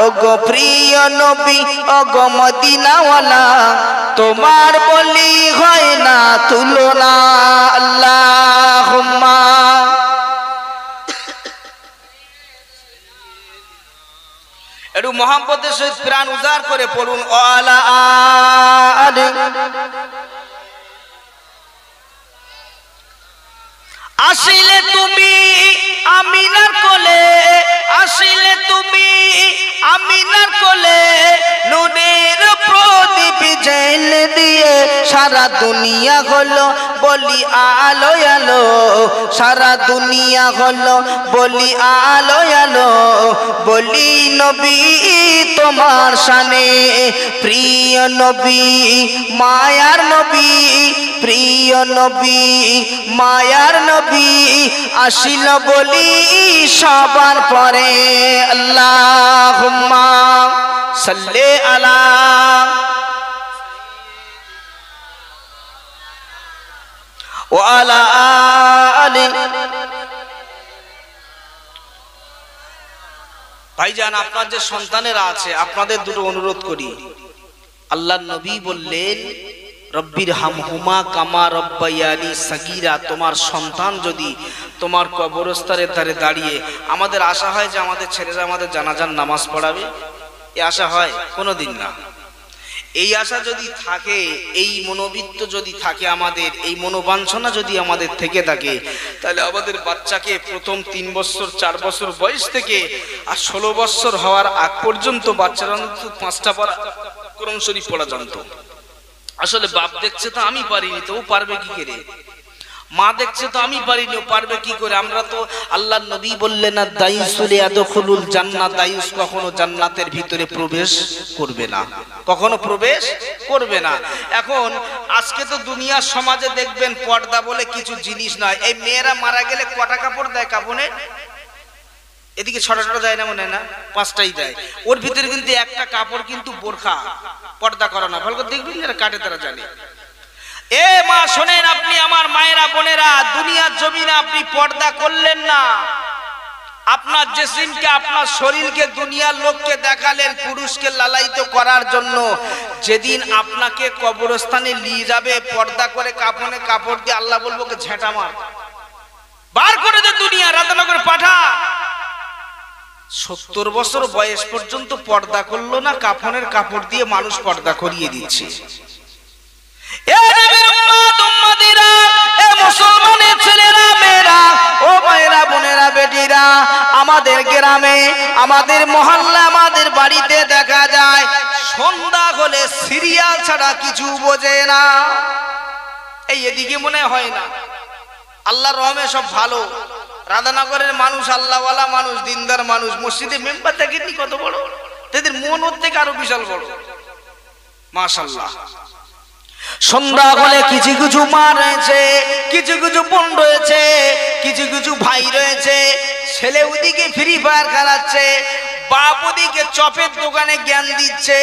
ওগো প্রিয় নবী ওগো মদিনাওয়ালা তোমার বলি হয় না তুলনা আল্লাহুম্মা একটু মোহাম্মদের সহিত প্রাণ উজাড় করে পড়ুন ওয়ালা আলি আসিলে তুমি আমিনার কোলে আসিলে তুমি আমিনার কোলে নূরের প্রদীপ জ্বালে দিয়ে সারা দুনিয়া হলো বলি আলো আলো সারা দুনিয়া হলো বলি আলো আলো বলি নবী তোমার শানে প্রিয় নবী মায়ার নবী প্রিয় নবী মায়ার নবী আসিল বলি সবার পরে আল্লাহুম্মা সাল্লি আলা ওয়া আলা আলি ভাইজান আপনার যে সন্তানেরা আছে আপনাদের দুটো অনুরোধ করি আল্লাহর নবী বললেন রব্বির হামহুমা কামা রব্বায়ানি সাগীরা তোমার সন্তান যদি তোমার কবরস্থানের ধারে দাঁড়িয়ে আমাদের আশা হয় যে আমাদের ছেলেরা আমাদের জানাজার নামাজ পড়াবে এই আশা হয় কোনোদিন না এই আশা যদি থাকে এই মনোবৃত্ত যদি থাকে আমাদের এই মনোবাঞ্ছনা যদি আমাদের থেকে থাকে তাহলে আমাদের বাচ্চাকে প্রথম 3 বছর 4 বছর বয়স থেকে আর 16 বছর হওয়ার আগ পর্যন্ত বাচ্চারা অন্তত 5টা পারা কোরআন শরীফ পড়া জানতো আসলে বাপ দেখছে তো আমি পারিনি তো ও পারবে কি করে মা দেখছে তো আমি পারিনি ও পারবে কি করে আমরা তো আল্লাহর নবী বললেন না দায়ুসুল ইয়াদখুলুল জান্নাত দায়ুস কখনো জান্নাতের ভিতরে প্রবেশ করবে না কখনো প্রবেশ করবে না এখন আজকে তো দুনিয়ার সমাজে দেখবেন পর্দা বলে কিছু জিনিস নয় এই মেয়েরা মারা গেলে কটা কাপড় দেয় কাফনে এদিকে 6টা দেয় না মনে না 5টাই দেয় ওর ভিতরে কিন্তু একটা কাপড় কিন্তু বোরখা পর্দা করা না ভালো করে দেখবেন যারা কাটে তারা জানে এ মা শোনেন আপনি আমার মায়েরা বোনেরা দুনিয়ার জমিনে আপনি পর্দা করলেন না আপনার জিসিমকে আপনার শরীরকে দুনিয়ার লোককে দেখালেন পুরুষকে লালায়িত করার জন্য যেদিন আপনাকে কবরস্থানে নিয়ে যাবে পর্দা করে কাফনে কাপড় দিয়ে আল্লাহ বলবো কে ঝেঁটা মার বার করে দে দুনিয়া রাধানগর পাঠা 70 বছর বয়স পর্যন্ত পর্দা করলো না কাফনের কাপড় দিয়ে মানুষ পর্দা করিয়ে দিচ্ছে এ নবীর উম্মত উম্মতিরা এ মুসলমানের ছেলেরা মেয়েরা ও মায়েরা বোনেরা বেটিরা আমাদের গ্রামে আমাদের মহল্লা আমাদের বাড়িতে দেখা যায় সন্ধ্যা হলে সিরিয়াল ছাড়া কিছু বোঝে না এই এদিকে মনে হয় না আল্লাহর রহমে সব ভালো রাধানগরের মানুষ আল্লাহওয়ালা মানুষ দিনদার মানুষ মসজিদে মেম্বার দেখেননি কত বড় তাদের মন ওর থেকে আরো বিশাল বড় মাশাআল্লাহ সন্ধ্যা হলে কিছু কিছু মা রয়েছে কিছু কিছু বোন রয়েছে কিছু কিছু ভাই রয়েছে ছেলে ওদিকে ফ্রি ফায়ার খেলাচ্ছে বাপ ওদিকে চপের দোকানে জ্ঞান দিচ্ছে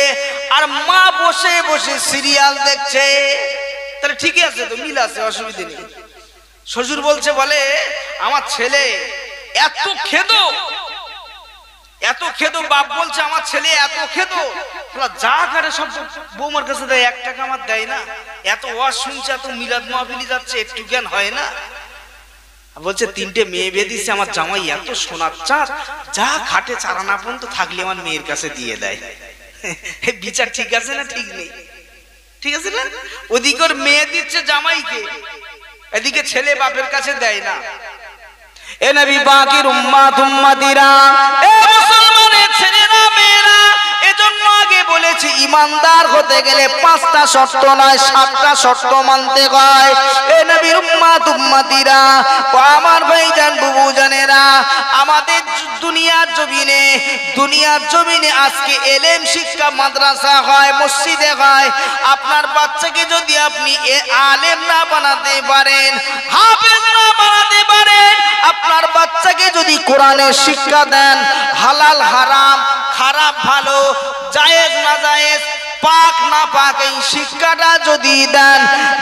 আর মা বসে বসে সিরিয়াল দেখছে তাহলে ঠিকই আছে তো মিল আছে অসুবিধা নেই শ্বশুর বলছে বলে আমার ছেলে এত খেদো বাপ বলছে আমার ছেলে এত খেদো যা করে সব বৌমার কাছে দেয় 1 টাকা আমার দেয় না এত ওয়াজ শুনছে এত মিলাদ মাহফিলি যাচ্ছে একটু জ্ঞান হয় না বলছে 3টে মেয়ে বিয়ে দিচ্ছে আমার জামাই এত সোনার চাঁদ যা খাটে চারানা পর্যন্ত থাকলে আমার মেয়ের কাছে দিয়ে দেয় বিচার ঠিক আছে না ঠিক নেই ঠিক আছে না ওদিকে ওর মেয়ে দিচ্ছে জামাইকে এদিকে ছেলে বাপের কাছে দেয় না এ নবী পাকের উম্মত উম্মতিরা এ মুসলমানের ছেলেরা মেয়েরা এজন্য আগে বলেছি ইমানদার হতে গেলে 5টা শর্ত নয় 7টা শর্ত মানতে হয় এ নবীর উম্মত উম্মতিরা ও আমার ভাইজান বুবুজানেরা আমাদের দুনিয়ার জমিনে আজকে ইলম শিক্ষা মাদ্রাসা হয় মসজিদে হয় আপনার বাচ্চাকে যদি আপনি আলেম না বানাতে পারেন হাফেজ না বানাতে পারেন আপনার বাচ্চাকে যদি কোরআনের শিক্ষা দেন হালাল হারাম খারাপ ভালো জায়েজ না জায়েজ পাক না পাক এই শিক্ষাটা যদি দেন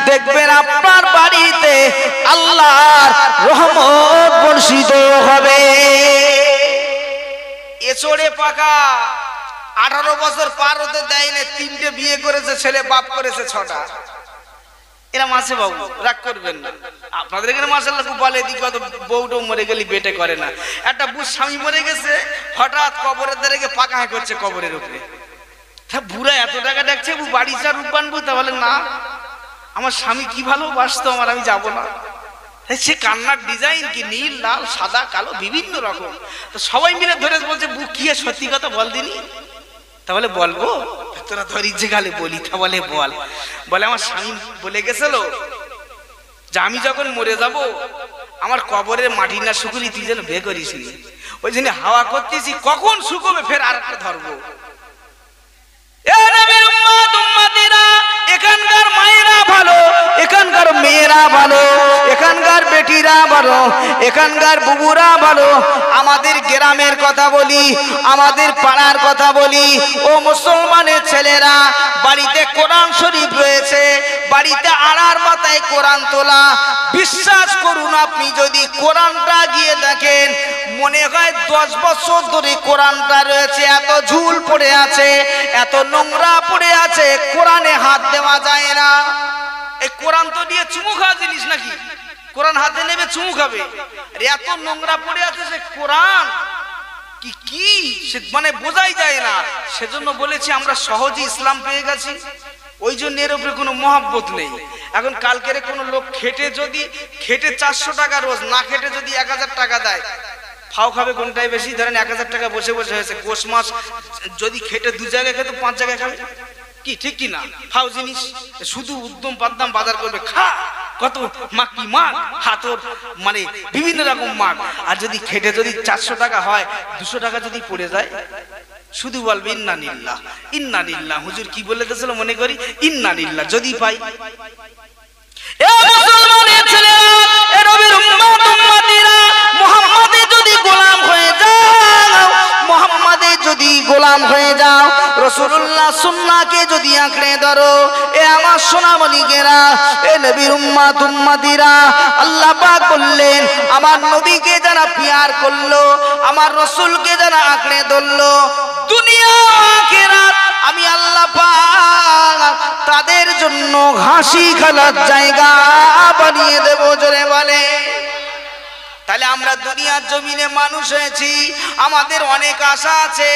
দেখবেন আপনার বাড়িতে আল্লাহর রহমত বর্ষিত হবে এচড়ে পাকা 18 বছর পার হতে দেয় না, 3টে বিয়ে করেছে ছেলে, বাপ করেছে 6টা। এরম আছে বাবু, রাগ করবেন না। আপনাদের এখানে মাশাআল্লাহ খুব বলে দিকে কত বউটো মরে গেলি বেটে করে না। একটা বুড় স্বামী মরে গেছে, হঠাৎ কবরের ধারে গিয়ে পাকা করছে কবরের উপরে। তা বুড়া এত টাকা ডাকছে, বাড়ি চা রূপ বানবো, তা বলে না আমার স্বামী কি ভালোবাসতো আমার, আমি যাব না। সে কান্নার ডিজাইন কি নীল, লাল, সাদা, কালো বিভিন্ন রকম। তো সবাই মিলে ধরে বলছে বুক কি সত্যি কথা বল দিনি। তাহলে বলবো, তোরা ধরি যে গালে বলি, তা বলে বল। বলে আমার স্বামী বলে গেছিল যে আমি যখন মরে যাব আমার কবরের মাটি না শুকুলি তুই যেন বিয়ে করিস নি, ওই জন্য হাওয়া করতেছি, কখন শুকোবে ফের আর একটা ধরবো। এখানকার মায়েরা ভালো, এখানকার মেয়েরা ভালো, এখানকার বেটিরা ভালো, এখানকার বুবুরা ভালো। আমাদের গ্রামের কথা বলি, আমাদের পাড়ার কথা বলি। ও মুসলমানের ছেলেরা, বাড়িতে কোরআন শরীফ রয়েছে, বাড়িতে আড়ার মাথায় কোরআন তোলা। বিশ্বাস করুন, আপনি যদি কোরআনটা গিয়ে দেখেন মনে হয় 10 বছর ধরে কোরআনটা রয়েছে। এত ঝুল পড়ে আছে, এত নোংরা পড়ে আছে, কোরআনে হাত দেওয়া যায় না। এই কোরআন তো দিয়ে চুমু খাওয়া জিনিস নাকি? কোরআন হাতে নেবে চুমু খাবে? এত নোংরা পড়ে আছে সে কোরআন কি কি সে মানে বোঝাই যায় না। সেজন্য বলেছি আমরা সহজে ইসলাম পেয়ে গেছি, ওই জন্য এর উপরে কোনো মহব্বত নেই। এখন কালকের কোনো লোক খেটে 400 টাকা রোজ, না খেটে যদি 1000 টাকা দেয়, ফাও খাবে কোনটাই বেশি? ধরেন 1000 টাকা বসে বসে হয়েছে, গোশ মাছ যদি খেটে 2 জায়গায় খেতে 5 জায়গায় খাবে কি? ঠিক কি না? ফাও জিনিস, শুধু উদ্যম পাদ্দাম বাজার করবে, খা কত মাকি মাগ, হাতর মানে বিভিন্ন রকম মাগ। আর যদি খেটে যদি 400 টাকা হয়, 200 টাকা যদি পড়ে যায়, শুধু বলবে ইন্না লিল্লাহ ইন্না লিল্লাহ। হুজুর কি বলে দিয়েছিল মনে করি, ইন্না লিল্লাহ যদি পাই। এ মুসলমানের ছেলেরা, এ নবীর উম্মত উম্মতিরা, মুহাম্মাদে যদি গোলাম হয়ে যাও, মুহাম্মাদে যদি গোলাম হয়ে যাও, রাসূলুল্লাহ সুন্নাহকে যদি আঁকড়ে ধরো, এ আমার সোনামণিকেরা, এ নবীর উম্মত উম্মতিরা, আল্লাহ পাক বললেন আমার নবীকে যারা পিয়ার করলো, আমার রাসূলকে যারা আঁকড়ে ধরলো, দুনিয়া আখিরাত আমি আল্লাহ পাক তাদের জন্য হাসি খেলার জায়গা বানিয়ে দেব। জোরে বলে। তাহলে আমরা দুনিয়ার জমিনে মানুষ হয়েছি, আমাদের অনেক আশা আছে।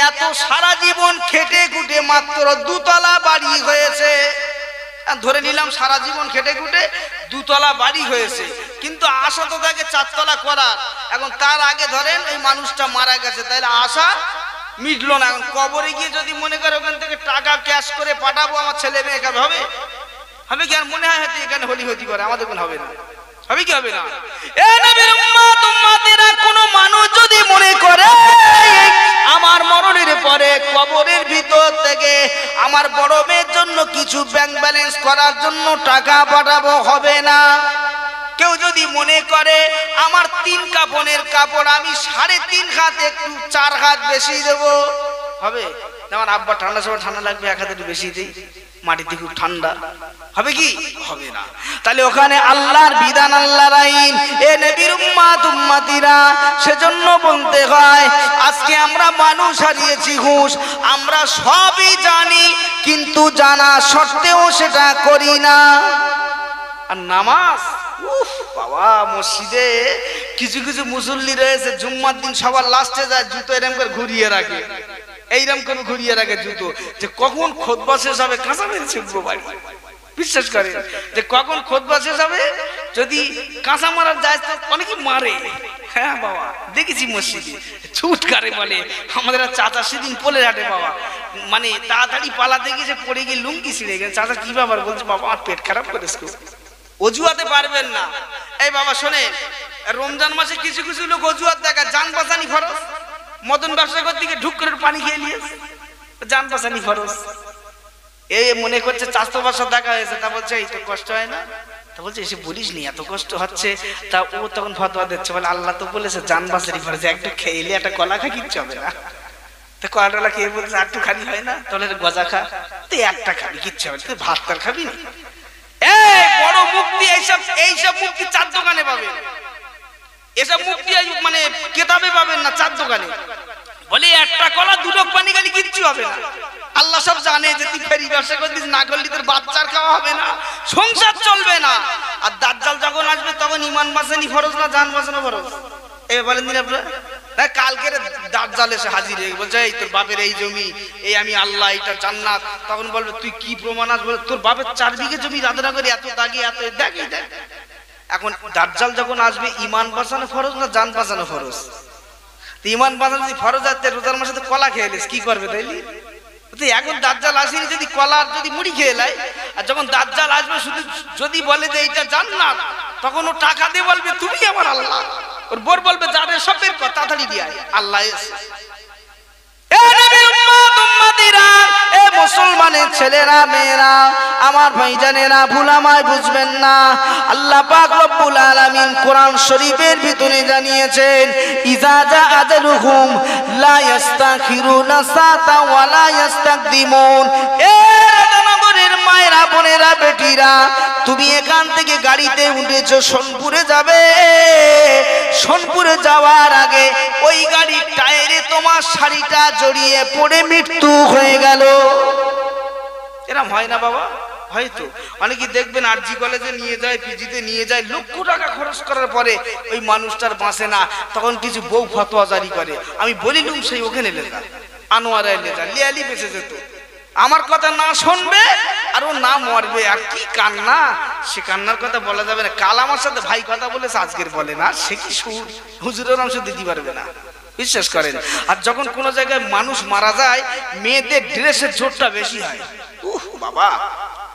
এত সারা জীবন খেটে খুটে মাত্র 2 তলা বাড়ি হয়েছে, ধরে নিলাম সারা জীবন খেটে খুটে 2 তলা বাড়ি হয়েছে, কিন্তু আশা তো থাকে 4 তলা করার। এখন তার আগে ধরেন ওই মানুষটা মারা গেছে, তাহলে আশা মিটলো না। এখন কবরে গিয়ে যদি মনে করে ওখান থেকে টাকা ক্যাশ করে পাঠাবো আমার ছেলে মেয়ে খাবে, হবে? হবে কি? আর মনে হয় হয়তো এখানে হলি হতি করে, আমাদের কোন হবে না, হবে কি? হবে না। এ নবীর উম্মত উম্মতিরা, কোন মানুষ যদি মনে করে আমার মরণের পরে কবরের ভিতর থেকে আমার বড় মেয়ের জন্য কিছু ব্যাংক ব্যালেন্স করার জন্য টাকা পাঠাবো, হবে না। কেউ যদি মনে করে আমার 3 কাপড়ের কাপড় আমি 3.5 হাত একটু 4 হাত বেশি দেবো, হবে? আমার আব্বা ঠান্ডা সময় ঠান্ডা লাগবে, 1 হাত একটু বেশি দিই, মাটিতে খুব ঠান্ডা, হবে কি? হবে না। তাহলে ওখানে আল্লাহর বিধান, আল্লাহর আইন। এ নবীর উম্মত উম্মতিরা, সেজন্য বলতে হয় আজকে আমরা মানুষ হারিয়েছি হুঁশ। আমরা সবই জানি, কিন্তু জানা সত্ত্বেও সেটা করি না। আর নামাজ, উফ বাবা, মসজিদে কিছু কিছু মুসল্লি রয়েছে জুম্মার দিন সবার লাস্টে যায়, জুতো এরকম করে ঘুরিয়ে রাখে, এইরকম করে ঘুরিয়ে রাখে জুতো, যে কখন খুতবা শেষ হবে কাঁচা মেরে ছুটবো বাড়ি। বিশ্বাস করে যে কখন খুতবা শেষ হবে, যদি কাঁচা মারার যায় তো অনেকে মারে। হ্যাঁ বাবা, দেখেছি মসজিদে ছুট কারে বলে। আমাদের চাচা সেদিন পোলে হাটে বাবা, মানে তাড়াতাড়ি পালাতে গিয়ে পড়ে গিয়ে লুঙ্গি ছিঁড়ে গেছে। চাচা কি ব্যাপার? বলছে বাবা আমার পেট খারাপ করেছে, অজুহাতে পারবেন না। এই বাবা শোনেন, রমজান মাসে কিছু কিছু লোক অজুহাত দেখা, জান বাঁচানি ফরজ। মদন ব্যবসা করতে গিয়ে ঢুক করে পানি খেয়ে নিয়েছে, জান বাঁচানি ফরজ। এই মনে করছে চাষতো বাসা দেখা হয়েছে, তা বলছে এই তো কষ্ট হয় না, তা বলছে এসে বলিস নি এত কষ্ট হচ্ছে। তা ও তখন ফতোয়া দিচ্ছে, বলে আল্লাহ তো বলেছে জান বাঁচানি ফরজ, একটু খেয়ে একটা কলা খা, কিচ্ছু হবে না। তা কলা টলা খেয়ে বলছে আর একটু খালি হয় না, তাহলে গজা খা, তুই একটা খাবি কিচ্ছু হবে, তুই ভাত তার খাবি না। এই বড় মুক্তি, এইসব মুক্তি 4 দোকানে পাবেন, এসব মুক্তি মানে কেতাবে পাবেন না, 4 দোকানে। বলে একটা কলা 2 লোক পানি খালি কিচ্ছু কিচ্ছু হবে না। আল্লাহ সব জানে যে তুই ফেরি ব্যবসা করছিস, না করলি তোর বাচ্চার খাওয়া হবে না, সংসার চলবে না। আর দাজ্জাল যখন আসবে তখন ইমান বাঁচানি ফরজ না জান বাঁচানো ফরজ? এই বলেন দিন আপনারা। কালকে দাজ্জাল এসে হাজির হয়ে বলছে এই তোর বাপের এই জমি, এই আমি আল্লাহ, এটা জান্নাত। তখন বলবে তুই কি প্রমাণ আছে? বলে তোর বাপের 4 বিঘে জমি রাধনা করে এত দাগি এত দেখ। এখন দাজ্জাল যখন আসবে ইমান বাঁচানো ফরজ না জান বাঁচানো ফরজ? ইমান বাঁচানো যদি ফরজ আছে রোজার মাসে তো কলা খেয়ে এলিস, কি করবে তাইলে? এখন দাজ্জাল আসেনি যদি কলা যদি মুড়ি খেয়ে লাই, আর যখন দাজ্জাল আসবে শুধু যদি বলে যে এইটা জান্নাত, তখন ও টাকা দিয়ে বলবে তুমি আমার আল্লাহ। ওর বোর বলবে যাবে সবের কথা তাড়াতাড়ি দিয়ে আল্লাহ এসে। মুসলমানের ছেলেরা মেয়েরা আমার ভাইজানেরা ভুলামায় বুঝবেন না, আল্লাহ পাক রব্বুল আলামিন কোরআন শরীফের ভিতরে জানিয়েছেন ইজা জা আজালুহুম লা ইস্তাখিরুনা সাতা ওয়া লা ইস্তাকদিমুন। এ রাধানগরের মায়েরা বোনেরা বেটিরা, তুমি এখান থেকে গাড়িতে উঠেছো, সোনপুরে যাবে। সোনপুরে যাওয়ার আগে ওই গাড়ির টায়ারে তোমার শাড়িটা জড়িয়ে পড়ে মৃত্যু হয়ে গেল। এরকম হয় না বাবা? হয়তো অনেকে দেখবেন আরজি কলেজে নিয়ে যায়, পিজিতে নিয়ে যায়, লক্ষ টাকা খরচ করার পরে ওই মানুষটার বাঁচে না। তখন কিছু বউ ফতোয়া জারি করে, আমি বলিলুম সেই ওখানে লেজা আনোয়ারা লেজা লিয়ালি বেঁচে যেত। আমার কথা না শুনবে আর ও না মরবে। আর কি কান্না, সে কান্নার কথা বলা যাবে না। কাল আমার সাথে ভাই কথা বলেছে, আজকের বলে না, সে কি সুর হুজুরের অংশ দিতে পারবে না, বিশ্বাস করেন। আর যখন কোনো জায়গায় মানুষ মারা যায়, মেয়েদের ড্রেসের জোরটা বেশি হয়। বাবা,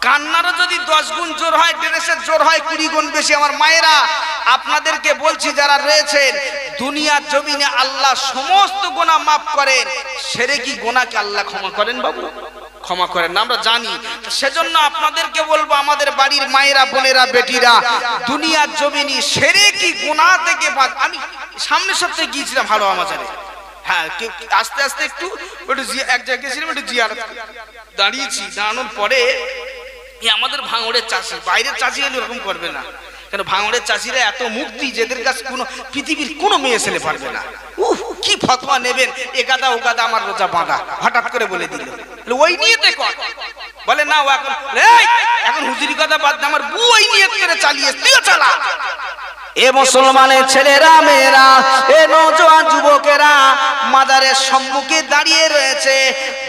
কান্নারও যদি 10 গুণ জোর হয়, ড্রেসের জোর হয় 20 গুণ বেশি। আমার মায়েরা, আপনাদেরকে বলছি যারা রয়েছেন, দুনিয়ার জমিনে আল্লাহ সমস্ত গুনাহ মাফ করেন, শিরকি গুনাহকে আল্লাহ ক্ষমা করেন বাবু, ক্ষমা করেন না, আমরা জানি। সেজন্য আপনাদেরকে বলবো, আমাদের বাড়ির মায়েরা বোনেরা বেটিরা, দুনিয়ার জমিনে শিরকি গুনাহ থেকে আমি সামনের সপ্তাহে গিয়েছিলাম ভালো আমাজারে। হ্যাঁ, আস্তে আস্তে একটু এক জায়গায় ছিলাম, একটু জিয়ারত দাঁড়িয়েছি। দাঁড়ানোর পরে আমাদের ভাঙড়ের চাষি, বাইরের চাষি হলে এরকম করবে না, কেন ভাঙড়ের চাষিরা এত মুক্তি, যেদের কাছে কোনো পৃথিবীর কোনো মেয়ে ছেলে পারবে না। কি ফতোয়া নেবেন, এ গাদা ও গাদা আমার রোজা বাঁধা, হঠাৎ করে বলে দিল ওই নিয়েতে কর। বলে না, ও এখন হুজুরি কথা বাদ, আমার বউ ওই নিয়ত করে চালিয়ে, তুইও চালা। এ মুসলমানের ছেলেরা মেয়েরা, এ নওজোয়ান যুবকেরা মাজারের সম্মুখে দাঁড়িয়ে রয়েছে,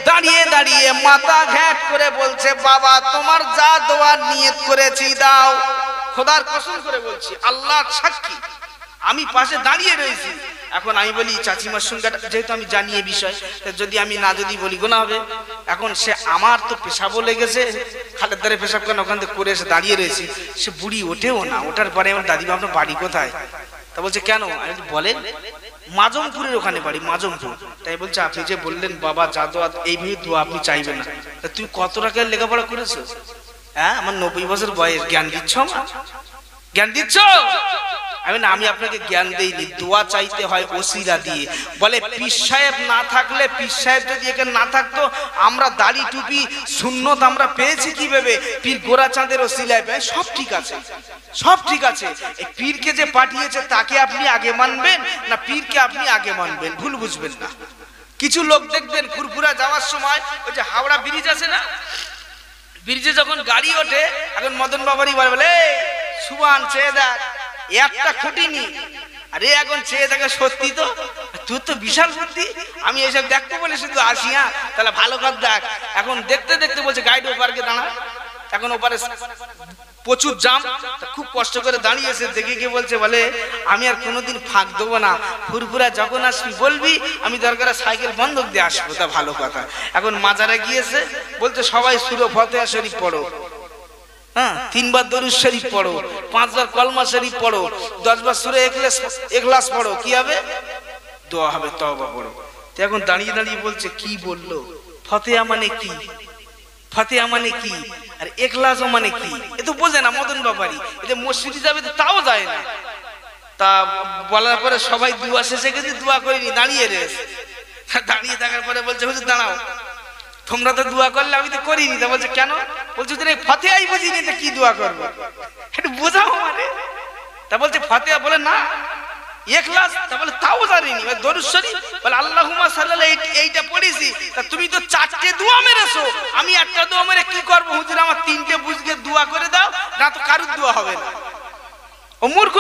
দাঁড়িয়ে দাঁড়িয়ে মাথা ঘ্যাট করে বলছে বাবা তোমার যা দোয়ার নিয়ত করেছি দাও। খোদার কসম করে বলছি, আল্লাহ সাক্ষী, আমি পাশে দাঁড়িয়ে রয়েছি। এখন আমি বলি চাচিমার সঙ্গে, যেহেতু আমি জানি এই বিষয়, যদি আমি না যদি বলি গুনাহ হবে। এখন সে আমার তো পেশাবও লেগেছে, খালের ধারে পেশাব কেন ওখান থেকে করে এসে দাঁড়িয়ে রয়েছি। সে বুড়ি ওঠেও না, ওঠার পরে আমার দাদিমা আপনার বাড়ি কোথায়? তা বলছে কেন? আমি বলেন মাজমপুরের ওখানে বাড়ি, মাজমপুর। তাই বলছে আপনি যে বললেন বাবা যা দোয়া এইভাবে দোয়া আপনি চাইবেন না, তা তুই কত টাকা লেখাপড়া করেছো? হ্যাঁ, আমার 90 বছর বয়স, জ্ঞান দিচ্ছ? জ্ঞান দিচ্ছ? আমি আপনাকে জ্ঞান দেইনি, দোয়া চাইতে হয় ওসিলা দিয়ে। বলে পীর সাহেব না থাকলে, পীর সাহেব যদি এখানে না থাকতো, আমরা দাড়ি টুপি সুন্নত আমরা পেয়েছি কিভাবে? পীর গোরা চাঁদের ওসিলায় পেয়ে। সব ঠিক আছে, সব ঠিক আছে। এই পীরকে যে পাঠিয়েছে তাকে আপনি আগে মানবেন না পীরকে আপনি আগে মানবেন? ভুল বুঝবেন না। কিছু লোক দেখবেন ফুরফুরা যাওয়ার সময়, ওই যে হাওড়া ব্রিজ আছে না, ব্রিজে যখন গাড়ি ওঠে, এখন মদন বাবারই বলে সুবান চেয়ে দেখ, একটা খুঁটিনি। আরে এখন চেয়ে দেখে সত্যি তো, তুই তো বিশাল বুদ্ধি, আমি এইসব দেখতে বলে শুধু আসি। হ্যাঁ, তাহলে ভালো কথা দেখ। এখন দেখতে দেখতে বলছে গাড়ি ওপারকে দাঁড়া। এখন ওপারে প্রচুর জাম, খুব কষ্ট করে দাঁড়িয়েছে। দেখে গিয়ে বলছে বলে আমি আর কোনোদিন ফাঁক দেবো না, ফুরফুরা যখন আসবি বলবি, আমি দরকার সাইকেল বন্ধক দিয়ে আসবো। তা ভালো কথা। এখন মাজারে গিয়েছে, বলছে সবাই সূরা ফাতিহা শরীফ পড়ো, হ্যাঁ 3 বার দরুদ শরীফ পড়ো, 5 বার কলমা শরীফ পড়ো, 10 বার সূরা ইখলাস পড়ো, কি হবে? দোয়া হবে, তওবা পড়ো। তো এখন দাঁড়িয়ে দাঁড়িয়ে বলছে কি বললো, ফাতিহা মানে কি, ফাতিহা মানে কি, আর ইখলাস মানে কি? এ তো বোঝে না মদন বাবারি। এটা মসজিদে যাবে তো তাও যায় না। তা বলার পরে সবাই দোয়া শেষে গেছে, দোয়া করিনি, দাঁড়িয়ে রয়েছে। দাঁড়িয়ে থাকার পরে বলছে হুজুর দাঁড়াও, তোমরা তো দোয়া করলে, আমি তো করিনি। তা বলছে কেন? বলছে এই ফাতিহাই বুঝিনি, তো কি দোয়া করবো, একটু বোঝাও মানে। তা বলছে ফাতিহা, বলে না ইখলাস তা বলে তাও জানিনি, দরুদ শরীফ বলে আল্লাহুম্মা সাল্লাল্লাহু এইটা পড়েছি, তা তুমি তো 4টে দোয়া মেরেছো, আমি একটা দোয়া মেরে কি করব হুজুর, আমার 3টে বুঝকে দোয়া করে দাও, না তো কারুর দোয়া হবে না। ও মূর্খ,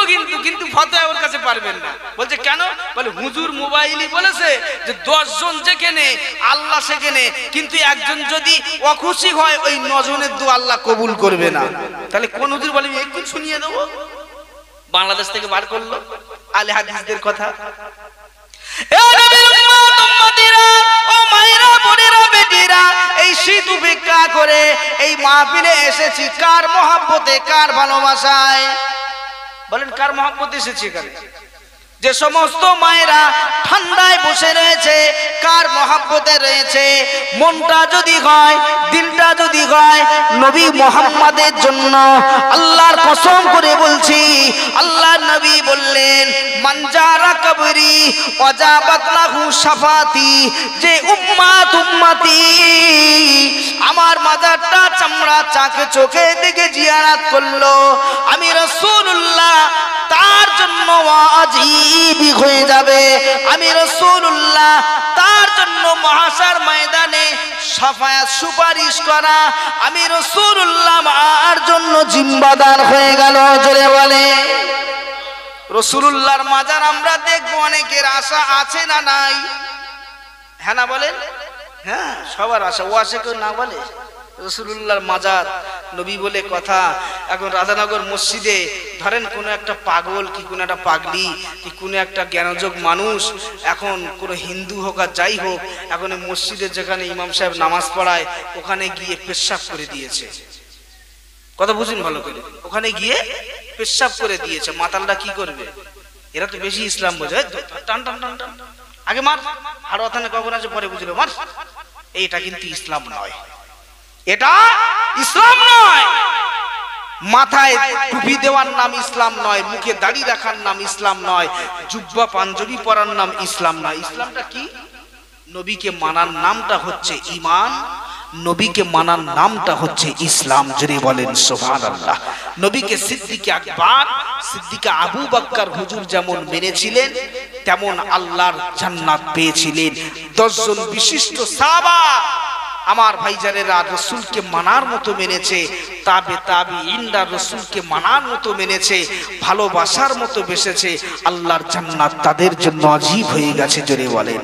কিন্তু ফতোয়া ওর কাছে পারবেন না। বলছে কেন? বলে হুজুর মোবাইলই বলেছে যে 10 জন যেখানে আল্লাহ সেখানে, কিন্তু একজন যদি অখুশি হয় ওই 9 জনের দোয়া আল্লাহ কবুল করবে না। তাহলে কোন হুজুর বলে একটু শুনিয়ে দেবো, বাংলাদেশ থেকে বার করলো আলে হাদিসদের কথা। এই শীত উপেক্ষা করে এই মাহফিলে এসেছি কার মহব্বতে, কার ভালোবাসায়? বলেন কার মহব্বতে এসেছি এখানে? যে সমস্ত মায়েরা ঠান্ডায় বসে রয়েছে, কার মহব্বতে রয়েছে? মনটা যদি হয়, দিলটা যদি হয় নবী মুহাম্মাদের জন্য, আল্লাহর কসম করে বলছি, আল্লাহর নবী বললেন মানজারা কবরি ওয়াজাবাত লাহু শাফাতি, যে উম্মতি আমার মাজারটা চামড়া চাকে চোখে দেখে জিয়ারত করলো, আমি রাসূলুল্লাহ তার জন্য ওয়াজিবি হয়ে যাবে, আমি রাসূলুল্লাহ তার জন্য মহাশার ময়দানে শাফায়াত সুপারিশ করা, আমি রাসূলুল্লাহ আর জন্য জিম্মাদার হয়ে গেল। জোরে বলে রাসূলুল্লাহর মাজার আমরা দেখবো, অনেকের আশা আছে না নাই? হ্যাঁ না বলেন? হ্যাঁ, সবার আশা। ও আশা কেউ না বলে? রাসূলুল্লাহর মাজার নবী বলে কথা। এখন রাধানগর মসজিদে ধরেন কোনো একটা পাগল কি কোনো একটা পাগলি কি কোনো একটা জ্ঞানযোগ মানুষ, এখন কোনো হিন্দু হোক আর যাই হোক, এখন মসজিদে যেখানে ইমাম সাহেব নামাজ পড়ায় ওখানে গিয়ে পেশাব করে দিয়েছে। কথা বুঝুন ভালো করে, ওখানে গিয়ে পেশাব করে দিয়েছে। মাতালরা কি করবে? এরা তো বেশি ইসলাম বোঝে, টান টান টান টান, আগে মার, আর ওখানে কখন আছে পরে বুঝলো মার। এইটা কিন্তু ইসলাম নয়, এটা ইসলাম নয়। মাথায় টুপি দেওয়ার নাম ইসলাম নয়, মুখে দাড়ি রাখার নাম ইসলাম নয়, জুব্বা পাঞ্জাবি পরার নাম ইসলাম নয়। ইসলামটা কি? নবীকে মানার নামটা হচ্ছে ঈমান, নবীকে মানার নামটা হচ্ছে ইসলাম। যদি বলেন সুবহানাল্লাহ। নবীকে সিদ্দিক আকবর, সিদ্দিক আবু বকর হুজুর যেমন মেনেছিলেন, তেমন আল্লাহর জান্নাত পেয়েছিলেন। 10 জন বিশিষ্ট সাহাবা আমার ভাইজানেরা রাসূলকে মানার মতো মেনেছে, তাবিঈনরা রাসূলকে মানার মতো মেনেছে, ভালোবাসার মতো বেসেছে। আল্লাহর জান্নাত তাদের জন্য ওয়াজিব হয়ে গেছে। জোরে বলেন।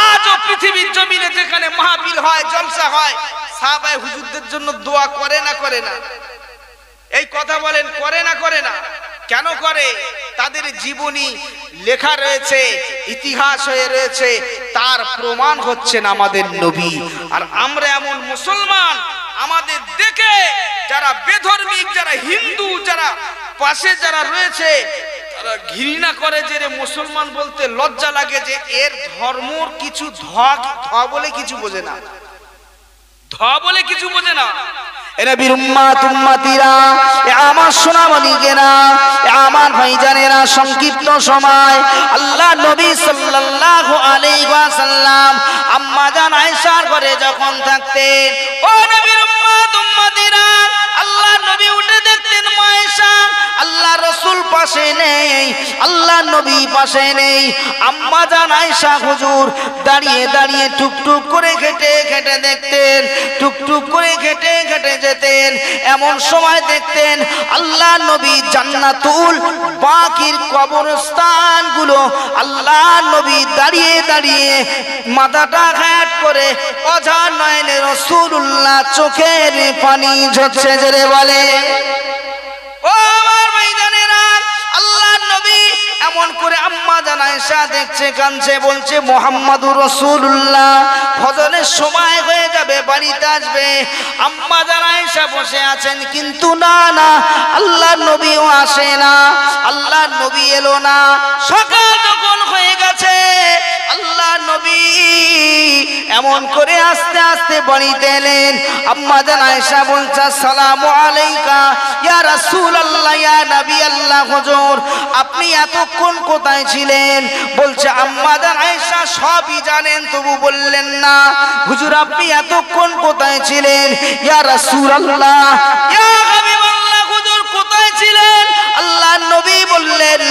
আজও পৃথিবীর জমিনে যেখানে মাহফিল হয়, জলসা হয়, সাহাবায়ে হুজুরদের জন্য দোয়া করে না করে না? এই কথা বলেন, করে না করে না? কেন করে? তাদের জীবনী লেখা রয়েছে, ইতিহাস হয়ে রয়েছে, তার প্রমাণ হচ্ছেন আমাদের নবী। আর আমরা এমন মুসলমান, আমাদের দেখে যারা বেধর্মিক, যারা হিন্দু, যারা পাশে যারা রয়েছে, তারা ঘৃণা করে, যে রে মুসলমান বলতে লজ্জা লাগে, যে এর ধর্মর কিছু ধ বলে কিছু বোঝে না, ধ বলে কিছু বোঝে না। নবীর উম্মত উম্মতিরা, আমার সোনামণিকেরা, আমার ভাইজানেরা, সংক্ষিপ্ত সময় আল্লাহ নবী সাল্লাল্লাহু আলাইহি ওয়াসাল্লাম আম্মা জান আয়েশার ঘরে যখন থাকতেন, ও নবীর উম্মত উম্মতিরা, আল্লাহ নবী উঠে দেখতেন মা আয়েশা, আল্লাহ রাসূল পাশে নেই, আল্লাহ নবী পাশে নেই। আম্মা জান আয়েশা হুজুর দাঁড়িয়ে দাঁড়িয়ে টুকটুক করে ঘেটে ঘেটে দেখতেন, টুকটুক করে ঘেটে ঘেটে যেতেন। এমন সময় দেখতেন আল্লাহ নবী জান্নাতুল বাকির কবরস্থানগুলো আল্লাহ নবী দাঁড়িয়ে দাঁড়িয়ে মাথাটা ঘাট করে অঝার নয়নে রাসূলুল্লাহ চোখের পানি ঝরছে। জোরে বলে ও আমার ভাইজানেরা, আল্লাহ নবী এমন করে আম্মা জান আয়েশা দেখছে, কাঁদছে, বলছে মুহাম্মাদুর রাসূলুল্লাহ ফজরের সময় হয়ে যাবে, বাড়িতে আসবে। আম্মা জান আয়েশা বসে আছেন, কিন্তু না না, আল্লাহ নবীও আসে না, আল্লাহ নবী এলো না। সকাল যখন হয়ে গেছে, আল্লাহ নবী এমন করে আস্তে আস্তে বাড়িতে এলেন। আম্মা জান আয়েশা বলছে আসসালামু আলাইকা ইয়া রাসূলুল্লাহ, ইয়া নবী আল্লাহ, হুজুর আপনি এতক্ষণ কোথায় ছিলেন? বলছে আম্মা জান আয়েশা সবই জানেন, তবু বললেন না। হুজুর আপনি এতক্ষণ কোথায় ছিলেন? ইয়া রাসূলুল্লাহ, ইয়া হাবিবাল্লাহ, হুজুর কোথায় ছিলেন? আল্লাহ নবী বললেন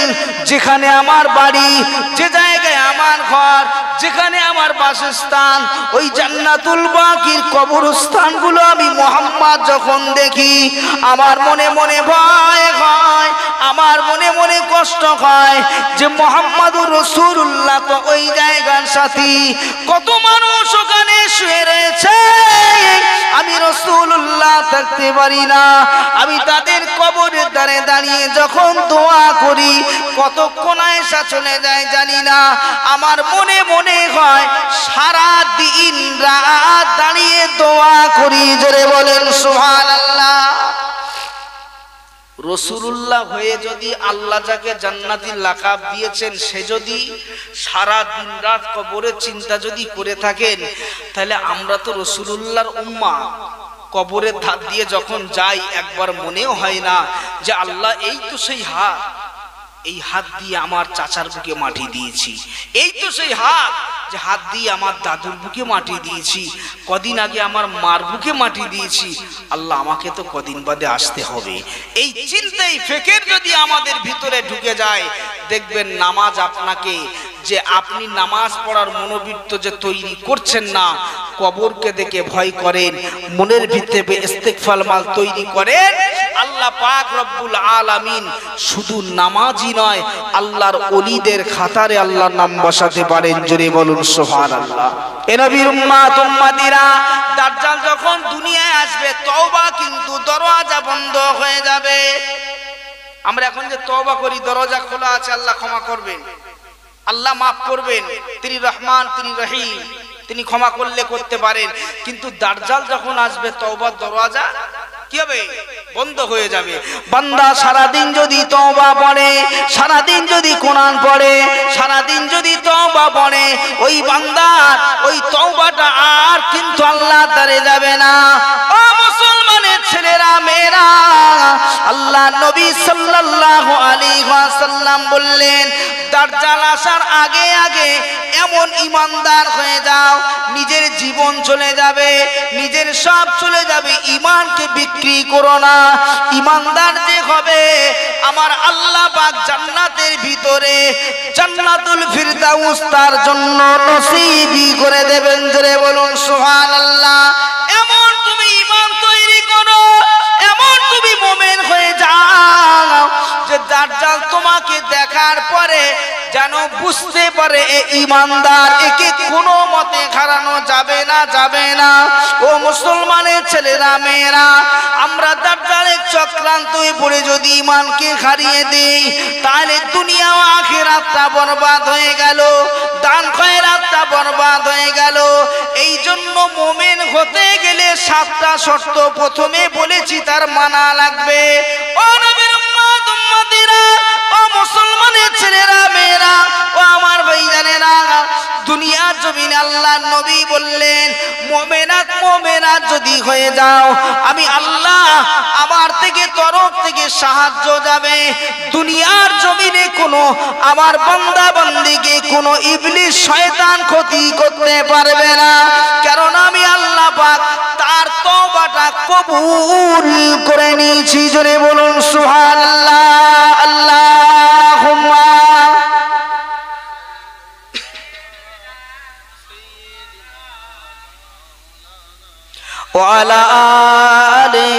যেখানে আমার বাড়ি, যে জায়গায় আমার ঘর, যেখানে আমার বাসস্থান, ওই জান্নাতুল বাকির কবরস্থানগুলো আমি মুহাম্মদ যখন দেখি আমার মনে মনে ভয় হয়, আমার মনে মনে কষ্ট হয় যে মুহাম্মাদুর রাসূলুল্লাহ তো ওই জায়গার সাথী, কত মানুষ ওখানে শুয়ে রয়েছে, আমি রাসূলুল্লাহ থাকতে পারি না। আমি তাদের কবরের ধারে দাঁড়িয়ে যখন দোয়া করি কতক্ষণ আয়েশা চলে যায় জানি না, আমার মনে মনে হয় সারা দিন রাত দাঁড়িয়ে দোয়া করি। জোরে বলেন সুবহানাল্লাহ। রাসূলুল্লাহ হয়ে যদি আল্লাহ যাকে জান্নাতি লাকাব দিয়েছেন সে যদি সারা দিন রাত কবরের চিন্তা যদি করে থাকেন, তাহলে আমরা তো রাসূলুল্লাহর উম্মাহ। কবরের ধার দিয়ে যখন যাই একবার মনেও হয় না যে আল্লাহ এই তো সেই হাত, এই হাত দিয়ে আমার চাচার বুকে মাটি দিয়েছি, এই তো সেই হাত যে হাত দিয়ে আমার দাদুর বুকে মাটি দিয়েছি, কদিন আগে আমার মার বুকে মাটি দিয়েছি, আল্লাহ আমাকে তো কদিন বাদে আসতে হবে। এই চিন্তাই ফিকির যদি আমাদের ভিতরে ঢুকে যায়, দেখবেন নামাজ আপনাকে, যে আপনি নামাজ পড়ার মনোবৃত্ত যে তৈরি করছেন না, কবরকে দেখে ভয় করেন, মনের ভিতরে ইস্তেগফার মাল তৈরি করেন, আল্লাহ পাক রব্বুল আলামিন শুধু নামাজই নয় আল্লাহর ওলিদের খাতারে আল্লাহর নাম বসাতে পারেন। জোরে বলুন সুবহানাল্লাহ। এ নবীর উম্মত উম্মতিরা, দাজ্জাল যখন দুনিয়ায় আসবে তওবা কিন্তু দরওয়াজা বন্ধ হয়ে যাবে। আমরা এখন যে তওবা করি দরজা খোলা আছে, আল্লাহ ক্ষমা করবেন, আল্লাহ মাফ করবেন, তিনি রহমান, তিনি রহিম, তিনি ক্ষমা করলে করতে পারেন। কিন্তু দাজ্জাল যখন আসবে তওবার দরওয়াজা কি হবে? বন্ধ হয়ে যাবে। বান্দা সারাদিন যদি তওবা পড়ে, সারাদিন যদি কোরআন পড়ে, সারাদিন যদি তওবা পড়ে, ওই বান্দার ওই তওবাটা আর কিন্তু আল্লাহর দ্বারে যাবে না। ও মুসলমানের ছেলেরা মেয়েরা, আল্লাহ নবী সাল্লাল্লাহু আলাইহি ওয়াসাল্লাম বললেন, দাজ্জাল আসার আগে আগে এমন ইমানদার হয়ে যাও, নিজের জীবন চলে যাবে, নিজের সব চলে যাবে, ইমানকে বিক্রি করো না। ইমানদার যে হবে আমার আল্লাহ পাক জান্নাতের ভিতরে জান্নাতুল ফিরদাউস তার জন্য নসিবই করে দেবেন। জোরে বলুন সুবহানাল্লাহ। এমন তুমি ইমান তৈরি করো, এমন তুমি মুমিন হয়ে যাও যে দাজ্জাল তোমাকে দেখার পরে যেন বুঝতে পারে এ ইমানদার, একে কোনো মতে হারানো যাবে না, যাবে না। ও মুসলমানের ছেলেরা মেয়েরা, আমরা দাজ্জালের চক্রান্তই পড়ে যদি ইমানকে হারিয়ে দেই, তাহলে দুনিয়া ও আখিরাতটা বরবাদ হয়ে গেল, দান খয়রাতটা বরবাদ হয়ে গেল। এই জন্য মুমিন হতে গেলে 7টা শর্ত প্রথমে বলেছি তার মানা লাগবে। ও নবীর উম্মত উম্মতিরা, ও মুসলমানের ছেলেরা মেয়েরা, ও আমার ভাইজানেরা, দুনিয়ার জমিনে আল্লাহর নবী বললেন মুমিনাত যদি হয়ে যাও, আমি আল্লাহ আমার থেকে তরফ থেকে সাহায্য যাবে। দুনিয়ার জমিনে কোনো আমার বান্দা বান্দিকে কোনো ইবলিস শয়তান ক্ষতি করতে পারবে না, কারণ আমি আল্লাহ পাক তার তওবাটা কবুল করে নিয়েছি। জোরে বলুন সুবহানাল্লাহ। আল্লাহুম্মা ওয়া আলা আলি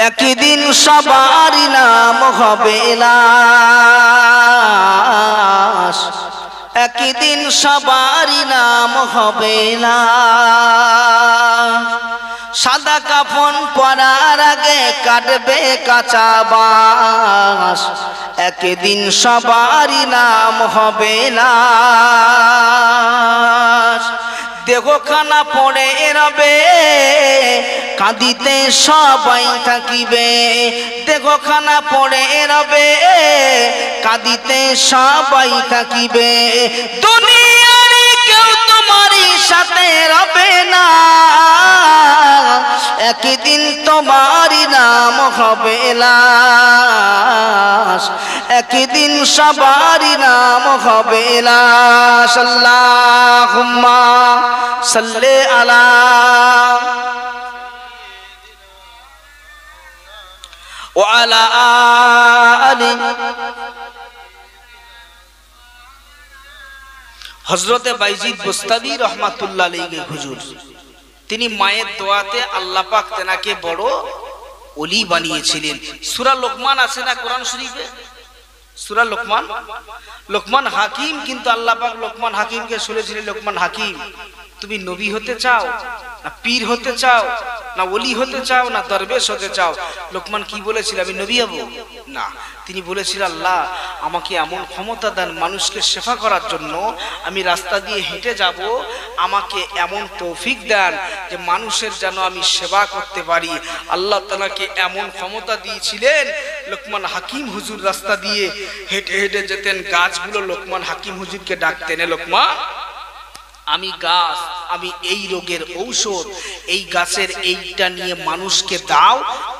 একদিন সবারই নাম হবে লাশ, একদিন সবারই নাম হবে লাশ। সাদা কাফন পরার আগে কাটবে কাঁচা বাঁশ, একদিন সবারই নাম হবে লাশ। দেহখানা পড়ে রবে কাঁদিতে সবাই থাকিবে, দেহখানা পড়ে রবে কাঁদিতে সবাই থাকিবে। দুনিয়ার কেউ তোমারই সাথে রবে না, একদিন তোমারই নাম হবে লাশ, একদিন সবারই নাম হবে লাশ। আল্লাহুম্মা সাল্লি আলা ওয়া আলা আলি। হযরতে বাইজিদ বুস্তামি রাহমাতুল্লাহ আলাইহি হুজুর, তিনি মায়ের দোয়াতে আল্লাহ পাক তেনাকে বড় ওলি বানিয়েছিলেন। সূরা লোকমান আছে না কোরআন শরীফে, সূরা লোকমান, লোকমান হাকিম, কিন্তু আল্লাহ পাক লোকমান হাকিমকে বলেছিলেন, লোকমান হাকিম তুমি নবী হতে চাও না পীর হতে চাও না ওলি হতে চাও না দরবেশ হতে চাও? লোকমান কি বলেছিল? আমি নবী হব না। তিনি বলেছিলেন, আল্লাহ আমাকে এমন ক্ষমতা দেন মানুষকে সেবা করার জন্য, আমি রাস্তা দিয়ে হেঁটে যাব, আমাকে এমন তৌফিক দেন যে মানুষের যেন আমি সেবা করতে পারি। আল্লাহ তাআলাকে এমন ক্ষমতা দিয়েছিলেন। লোকমান হাকিম হুজুর রাস্তা দিয়ে হেঁটে হেঁটে যেতেন, গাছগুলো লোকমান হাকিম হুজুরকে ডাকতেন, লোকমান আমি গাছ, আমি এই রোগের ঔষধ, এই গাছের এইটা নিয়ে মানুষকে দাও,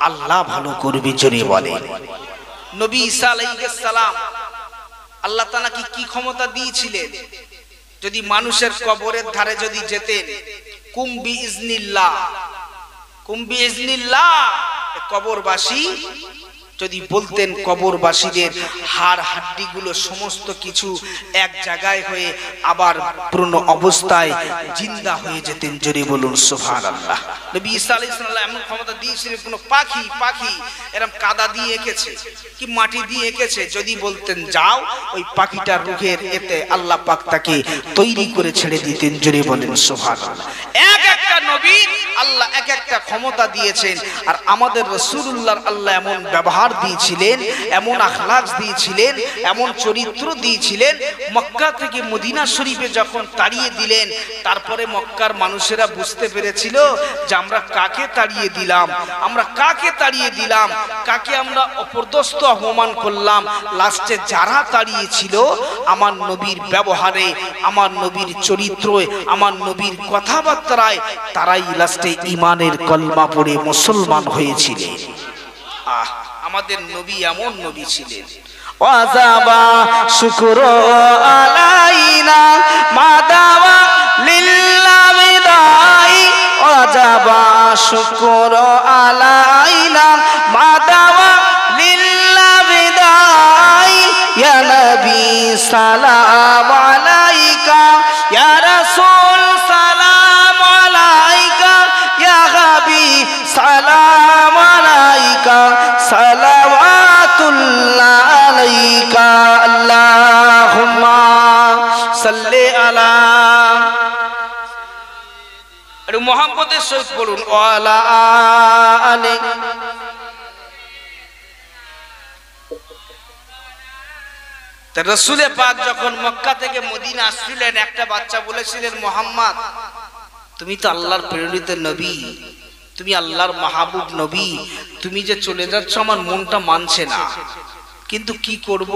আল্লাহ ভালো করবে। জোরে বলে। নবী ঈসা আলাইহিস সালাম আল্লাহ তাআলাকে কি ক্ষমতা দিয়েছিলেন? যদি মানুষের কবরের ধারে যদি যেতেন, কুম বিইজনিল্লাহ, কুম বিইজনিল্লাহ, কবরবাসী যদি বলতেন, কবরবাসীদের হাড় হাড্ডিগুলো সমস্ত কিছু এক জায়গায় হয়ে আবার পুরনো অবস্থায় জিন্দা হয়ে যেতেন। জোরে বলুন সুবহানাল্লাহ। নবী ঈসা আলাইহিস সালাম এমন ক্ষমতা দিয়েছিলেন, কোনো পাখি এরকম কাদা দিয়ে এঁকেছে কি মাটি দিয়ে এঁকেছে, যদি বলতেন যাও, ওই পাখিটার রূহের এতে আল্লাহ পাক তাকে তৈরি করে ছেড়ে দিতেন। জোরে বলেন সুবহানাল্লাহ। এক একটা নবীর আল্লাহ এক একটা ক্ষমতা দিয়েছেন, আর আমাদের রাসূলুল্লাহর আল্লাহ এমন ব্যবহার দিয়েছিলেন, এমন আখলাক দিয়েছিলেন, এমন চরিত্র দিয়েছিলেন। মক্কা থেকে মদিনা শরীফে যখন তাড়িয়ে দিলেন, তারপরে মক্কার মানুষেরা বুঝতে পেরেছিল যে আমরা কাকে তাড়িয়ে দিলাম, আমরা কাকে তাড়িয়ে দিলাম, কাকে আমরা অপদস্থ অপমান করলাম। লাস্টে যারা তাড়িয়েছিল, আমার নবীর ব্যবহারে, আমার নবীর চরিত্রে, আমার নবীর কথাবার্তায়, তারাই লাস্টে ঈমানের কলমা পড়ে মুসলমান হয়েছিলেন। আমাদের নবী এমন নবী ছিলেন। ওয়াজাবা শুকরু আলাইনা মাদাওয়া লিল্লাহি দাই, ওয়াজাবা শুকরু আলাইনা মাদাওয়া লিল্লাহি দাই। ইয়া নবী সালাম আলাইকা, ইয়া রাসূল সালাম আলাইকা, ইয়া হাবিব সালাম আলাইকা, সালাওয়াতুল্লাহ আলাইকা, আল্লাহুম্মা সাল্লি আলা। আর মুহাম্মদের সহিত পড়ুন, ওয়ালা আলি। রাসূলে পাক যখন মক্কা থেকে মদিনা আসছিলেন, একটা বাচ্চা বলেছিলেন, মুহাম্মদ তুমি তো আল্লাহর প্রেরিত নবী, তুমি আল্লাহর মাহবুব নবী, তুমি যে চলে যাচ্ছ আমার মনটা মানছে না, কিন্তু কি করব,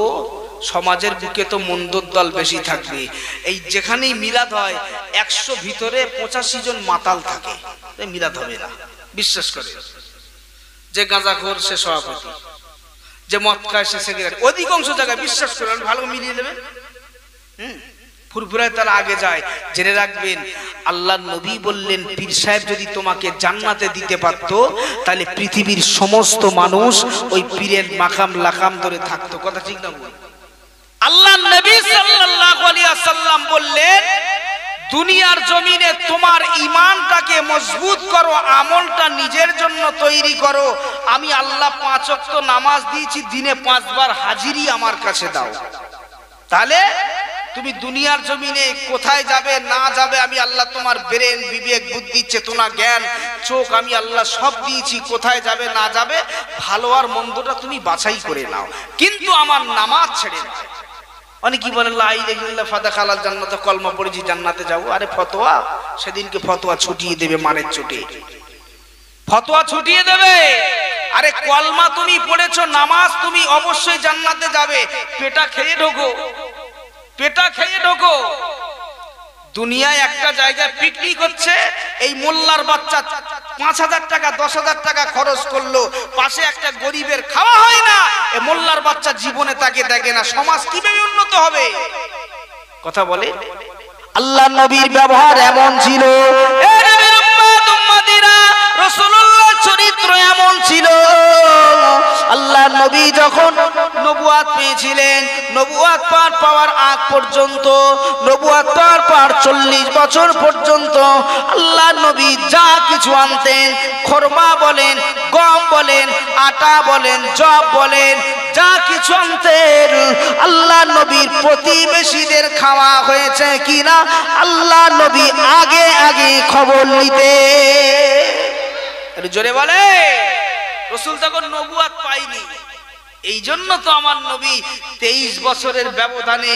সমাজের বুকে তো মন্দর দল বেশি থাকবে। এই যেখানেই মিলাদ হয় 100 ভিতরে 85 জন মাতাল থাকে, মিলাদ হবে না। বিশ্বাস করে, যে গাঁজাখোর সে সভাপতি, যে মদ খায় সে সেক্রেটারি, অধিকাংশ জায়গায় বিশ্বাস করে ভালো মিলিয়ে নেবেন। ফুরফুরায় তারা আগে যায়। জেনে রাখবেন, আল্লাহ নবী বললেন, পীর সাহেব যদি তোমাকে জান্নাতে দিতে পারত, তাহলে পৃথিবীর সমস্ত মানুষ ওই পীরের মাকাম লাকাম ধরে থাকতো। কথা ঠিক না? আল্লাহ নবী সাল্লাল্লাহু আলাইহি ওয়াসাল্লাম বললেন, দুনিয়ার জমিনে তোমার ঈমানটাকে মজবুত করো, আমলটা নিজের জন্য তৈরি করো। আমি আল্লাহ 5 ওয়াক্ত নামাজ দিয়েছি, দিনে 5 বার হাজিরি আমার কাছে দাও। তাহলে তুমি দুনিয়ার জমিনে কোথায় যাবে না যাবে, আমি আল্লাহ তোমার ব্রেন, বিবেক, বুদ্ধি, চেতনা, জ্ঞান, চোখ আমি আল্লাহ সব দিয়েছি। কোথায় যাবে না যাবে, ভালো আর মন্দটা তুমি বাছাই করে নাও, কিন্তু আমার নামাজ ছেড়ে নাও। অনেক কি বলেন, লা ইলাহা ইল্লাল্লাহ ফাদা খালাল জান্নাত, কলমা পড়েছি জান্নাতে যাবো। আরে ফতোয়া, সেদিনকে ফতোয়া ছুটিয়ে দেবে, মানের চোটে ফতোয়া ছুটিয়ে দেবে। আরে কলমা তুমি পড়েছো, নামাজ তুমি অবশ্যই জান্নাতে যাবে। পেটা খেয়ে ঢোকো, পেটা খেয়ে ঢোকো। দুনিয়ায় একটা জায়গায় পিকনিক হচ্ছে, এই মোল্লার বাচ্চা 5,000 টাকা 10,000 টাকা খরচ করলো, পাশে একটা গরিবের খাওয়া হয় না, এই মোল্লার বাচ্চা জীবনে তাকে দেখে না। সমাজ কিভাবে উন্নত হবে? কথা বলে। আল্লাহ নবীর ব্যবহার এমন ছিল, রাসূলুল্লাহর চরিত্র এমন ছিল, আল্লাহ নবী যখন নবুয়াত পেয়েছিলেন, নবুয়াত পাওয়ার আগ পর্যন্ত, নবুয়াত পাওয়ার পর 40 বছর পর্যন্ত আল্লাহ নবী যা কিছু আনতেন, খরমা বলেন, গম বলেন, আটা বলেন, জব বলেন, যা কিছু আনতেন, আল্লাহ নবীর প্রতিবেশীদের খাওয়া হয়েছে কিনা আল্লাহ নবী আগে আগে খবর নিতে। জোরে বলে, রাসূল তখন নবুয়াত পায়নি। এই জন্য তো আমার নবী 23 বছরের ব্যবধানে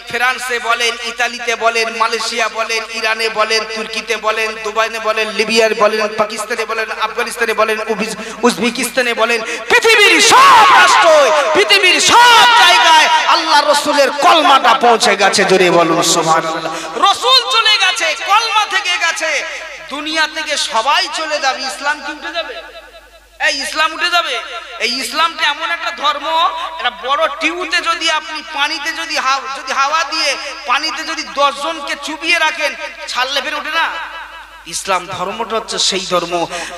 ফ্রান্সে বলেন, ইতালিতে বলেন, মালয়েশিয়া বলেন, ইরানে বলেন, তুর্কিতে বলেন, দুবাইতে বলেন, লিবিয়ায় বলেন, পাকিস্তানে বলেন, আফগানিস্তানে বলেন, উজবেকিস্তানে বলেন, পৃথিবীর সব রাষ্ট্র, পৃথিবীর সব জায়গায় আল্লাহ রাসূলের কলমাটা পৌঁছে গেছে। জোরে বলুন সুবহানাল্লাহ। রাসূল চলে গেছে, কলমা থেকে গেছে, দুনিয়া থেকে সবাই চলে যাবে, ইসলাম কি উঠে যাবে? এই ইসলাম উঠে যাবে? এই ইসলামটা এমন একটা ধর্ম, এটা বড় টিউতে যদি আপনি পানিতে যদি হাওয়া দিয়ে পানিতে যদি 10 জনকে চুবিয়ে রাখেন, ছাড়লে ফের ওঠে না। ইসলাম ধর্মটা হচ্ছে সেই ধর্ম,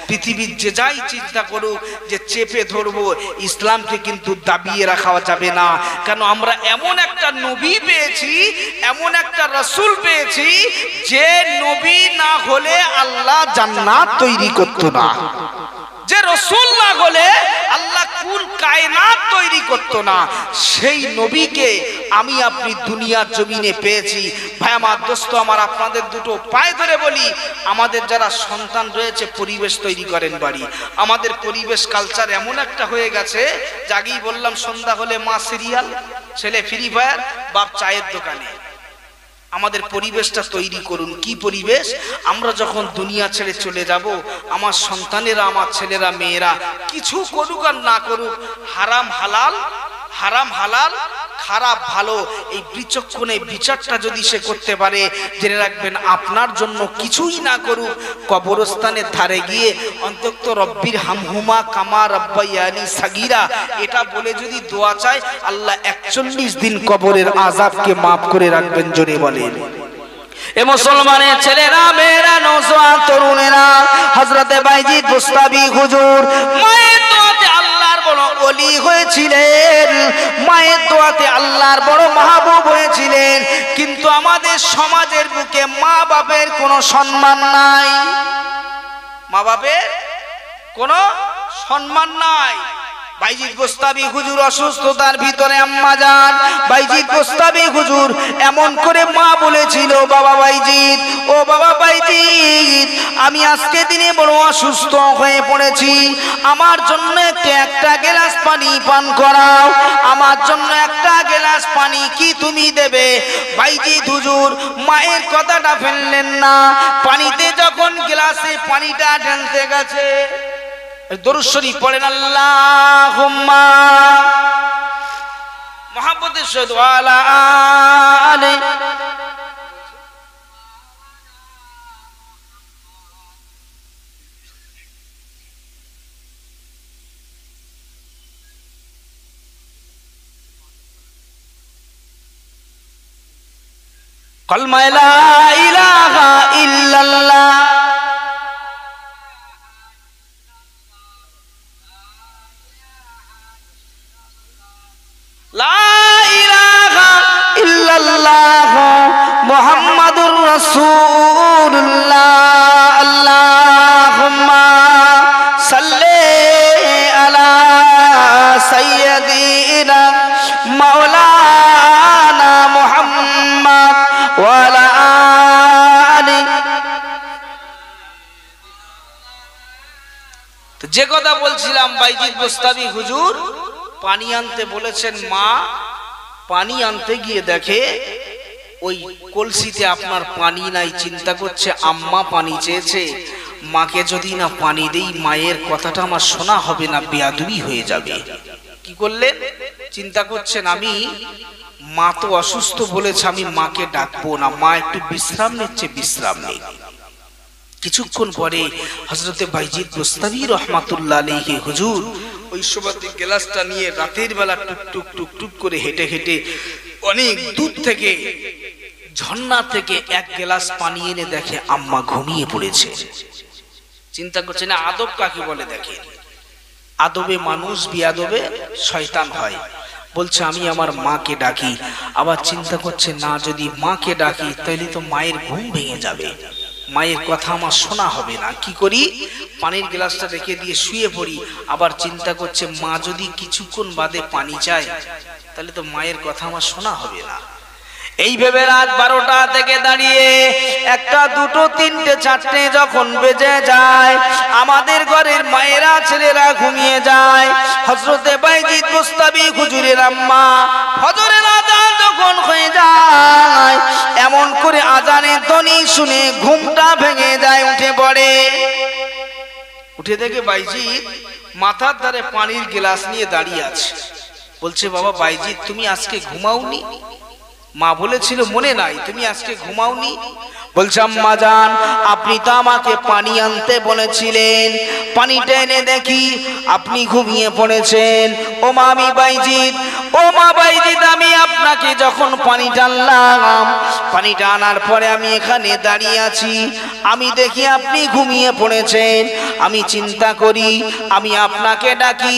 পৃথিবীর যে যাই চিন্তা করুক যে চেপে ধরবো, ইসলামকে কিন্তু দাবিয়ে রাখা যাবে না। কেন? আমরা এমন একটা নবী পেয়েছি, এমন একটা রাসূল পেয়েছি, যে নবী না হলে আল্লাহ জান্নাত তৈরি করতো না, যে রাসূল না হলে আল্লাহ কুল কায়নাত তৈরি করতো না। সেই নবীকে আমি আপনি দুনিয়ার জমিনে পেয়েছি। ভাই আমার, দোস্ত আমার, আপনাদের দুটো পায়ে ধরে বলি, আমাদের যারা সন্তান রয়েছে পরিবেশ তৈরি করেন বাড়ি। আমাদের পরিবেশ কালচার এমন একটা হয়ে গেছে, আগেই বললাম সন্ধ্যা হলে মা সিরিয়াল, ছেলে ফ্রি ফায়ার, বাপ চায়ের দোকানে। আমাদের পরিবেশটা তৈরি করুন। কি পরিবেশ? আমরা যখন দুনিয়া ছেড়ে চলে যাব, আমার সন্তানেরা, আমার ছেলেরা, মেয়েরা কিছু করুক আর না করুক, হারাম হালাল, হারাম হালাল, খারাপ ভালো, এই বিচক্ষণে বিচারটা যদি সে করতে পারে, জেনে রাখবেন আপনার জন্য কিছুই না করুক, কবরস্থানের ধারে গিয়ে অন্তত রব্বির হামহুমা কামা রব্বায়ানি সাগীরা এটা বলে যদি দোয়া চায়, আল্লাহ 41 দিন কবরের আযাবকে মাফ করে রাখবেন। জোরে বলেন। এ মুসলমানের ছেলেরা, মেয়েরা, নওজোয়ান তরুণেরা, হযরতে বাইজিদ বুস্তামি হুজুর মায়ের দোয়াতে আল্লাহর বড় ওলি হয়েছিলেন, মায়ের দোয়াতে আল্লাহর বড় মাহবুব হয়েছিলেন। কিন্তু আমাদের সমাজের বুকে মা বাপের কোনো সম্মান নাই, মা বাপের কোনো সম্মান নাই। বাইজিদ বুস্তামি হুজুর অসুস্থতার ভিতরে আম্মা জান বাইজিদ বুস্তামি হুজুর এমন করে মা বলেছিল, বাবা বাইজিদ, ও বাবা বাইজিদ, আমি আজকে দিনে বড় অসুস্থ হয়ে পড়েছি, আমার জন্য একটা গ্লাস পানি পান করাও, আমার জন্য একটা গ্লাস পানি কি তুমি দেবে? বাইজিদ হুজুর মায়ের কথাটা ফেললেন না, পানিতে যখন গ্লাসে পানিটা ঢালতে গেছে, দরুদ শরীফ পড়েন, আল্লাহুম্মা মুহাম্মাদের সাথে ওয়ালা আলি কালমা লা ইলাহা ইল্লাল্লাহ মুহাম্মাদুর রাসূলুল্লাহ, আল্লাহুম্মা সাল্লি আলা সাইয়্যিদিনা মাওলানা মুহাম্মদ ওয়া আলা আলি। তো যে কথা বলছিলাম, বাইজিদ বুস্তামি হুজুর পানি আনতে বলেছেন, মা পানি আনতে গিয়ে দেখে ওই কলসিতে আপনার পানি নাই, চিন্তা করছে আম্মা পানি চেয়েছে, মাকে যদি না পানি দেই মায়ের কথাটা আমার শোনা হবে না, বেয়াদবি হয়ে যাবে। কি করলেন? চিন্তা করছেন আমি, মা তো অসুস্থ বলেছে, আমি মাকে ডাকবো না, মা একটু বিশ্রাম নিচ্ছে, বিশ্রাম নেই। কিছুক্ষণ পরে হযরতে বাইজিদ বুস্তামি রাহমাতুল্লাহ আলাইহি হুজুর ওই সুবাতি গ্লাসটা নিয়ে রাতের বেলা টুক টুক টুক টুক করে হেঁটে হেঁটে অনেক দূর থেকে ঝর্ণা থেকে এক গ্লাস পানি এনে দেখে আম্মা ঘুমিয়ে পড়েছে। চিন্তা করছে না আদব কাকে বলে দেখে, আদবে মানুষ বিয়াদবে শয়তান হয়। বলছে আমি আমার মাকে ডাকি, আবার চিন্তা করছে না যদি মাকে ডাকি তাহলে তো মায়ের ঘুম ভেঙে যাবে, মায়ের কথা আমার শোনা হবে না। কি করি, পানির গ্লাসটা রেখে দিয়ে শুয়ে পড়ি। আবার চিন্তা করছে মা যদি কিছুক্ষণ বাদে পানি চায় তাহলে তো মায়ের কথা আমার শোনা হবে না। এই ভেবে রাত 12টা থেকে দাঁড়িয়ে 1টা 2টো 3টে 4টে যখন বেজে যায়, আমাদের ঘরের মায়েরা ছেলেরা ঘুমিয়ে যায়। হযরতে বাইজিদ মুস্তাবি হুজুরের আম্মা ফজরের আযান যখন হয়ে যায়, এমন করে আযানের ধ্বনি শুনে ঘুমটা ভেঙে যায়, উঠে পড়ে। উঠে দেখে বাইজিদ মাথার ধারে পানির গ্লাস নিয়ে দাঁড়িয়ে আছে। বলছে বাবা বাইজিদ তুমি আজকে ঘুমাওনি? মা বলেছিল মনে নাই, তুমি আজকে ঘুমাওনি? বলছে আম্মা জান আপনি তো আমাকে পানি আনতে বলেছিলেন, পানিটা এনে দেখি আপনি ঘুমিয়ে পড়েছেন। ও মা আমি বাইজিদ, ও মা বাইজিদ আমি আপনাকে যখন পানিটা আনলাম, পানিটা আনার পরে আমি এখানে দাঁড়িয়ে আছি, আমি দেখি আপনি ঘুমিয়ে পড়েছেন। আমি চিন্তা করি আমি আপনাকে ডাকি,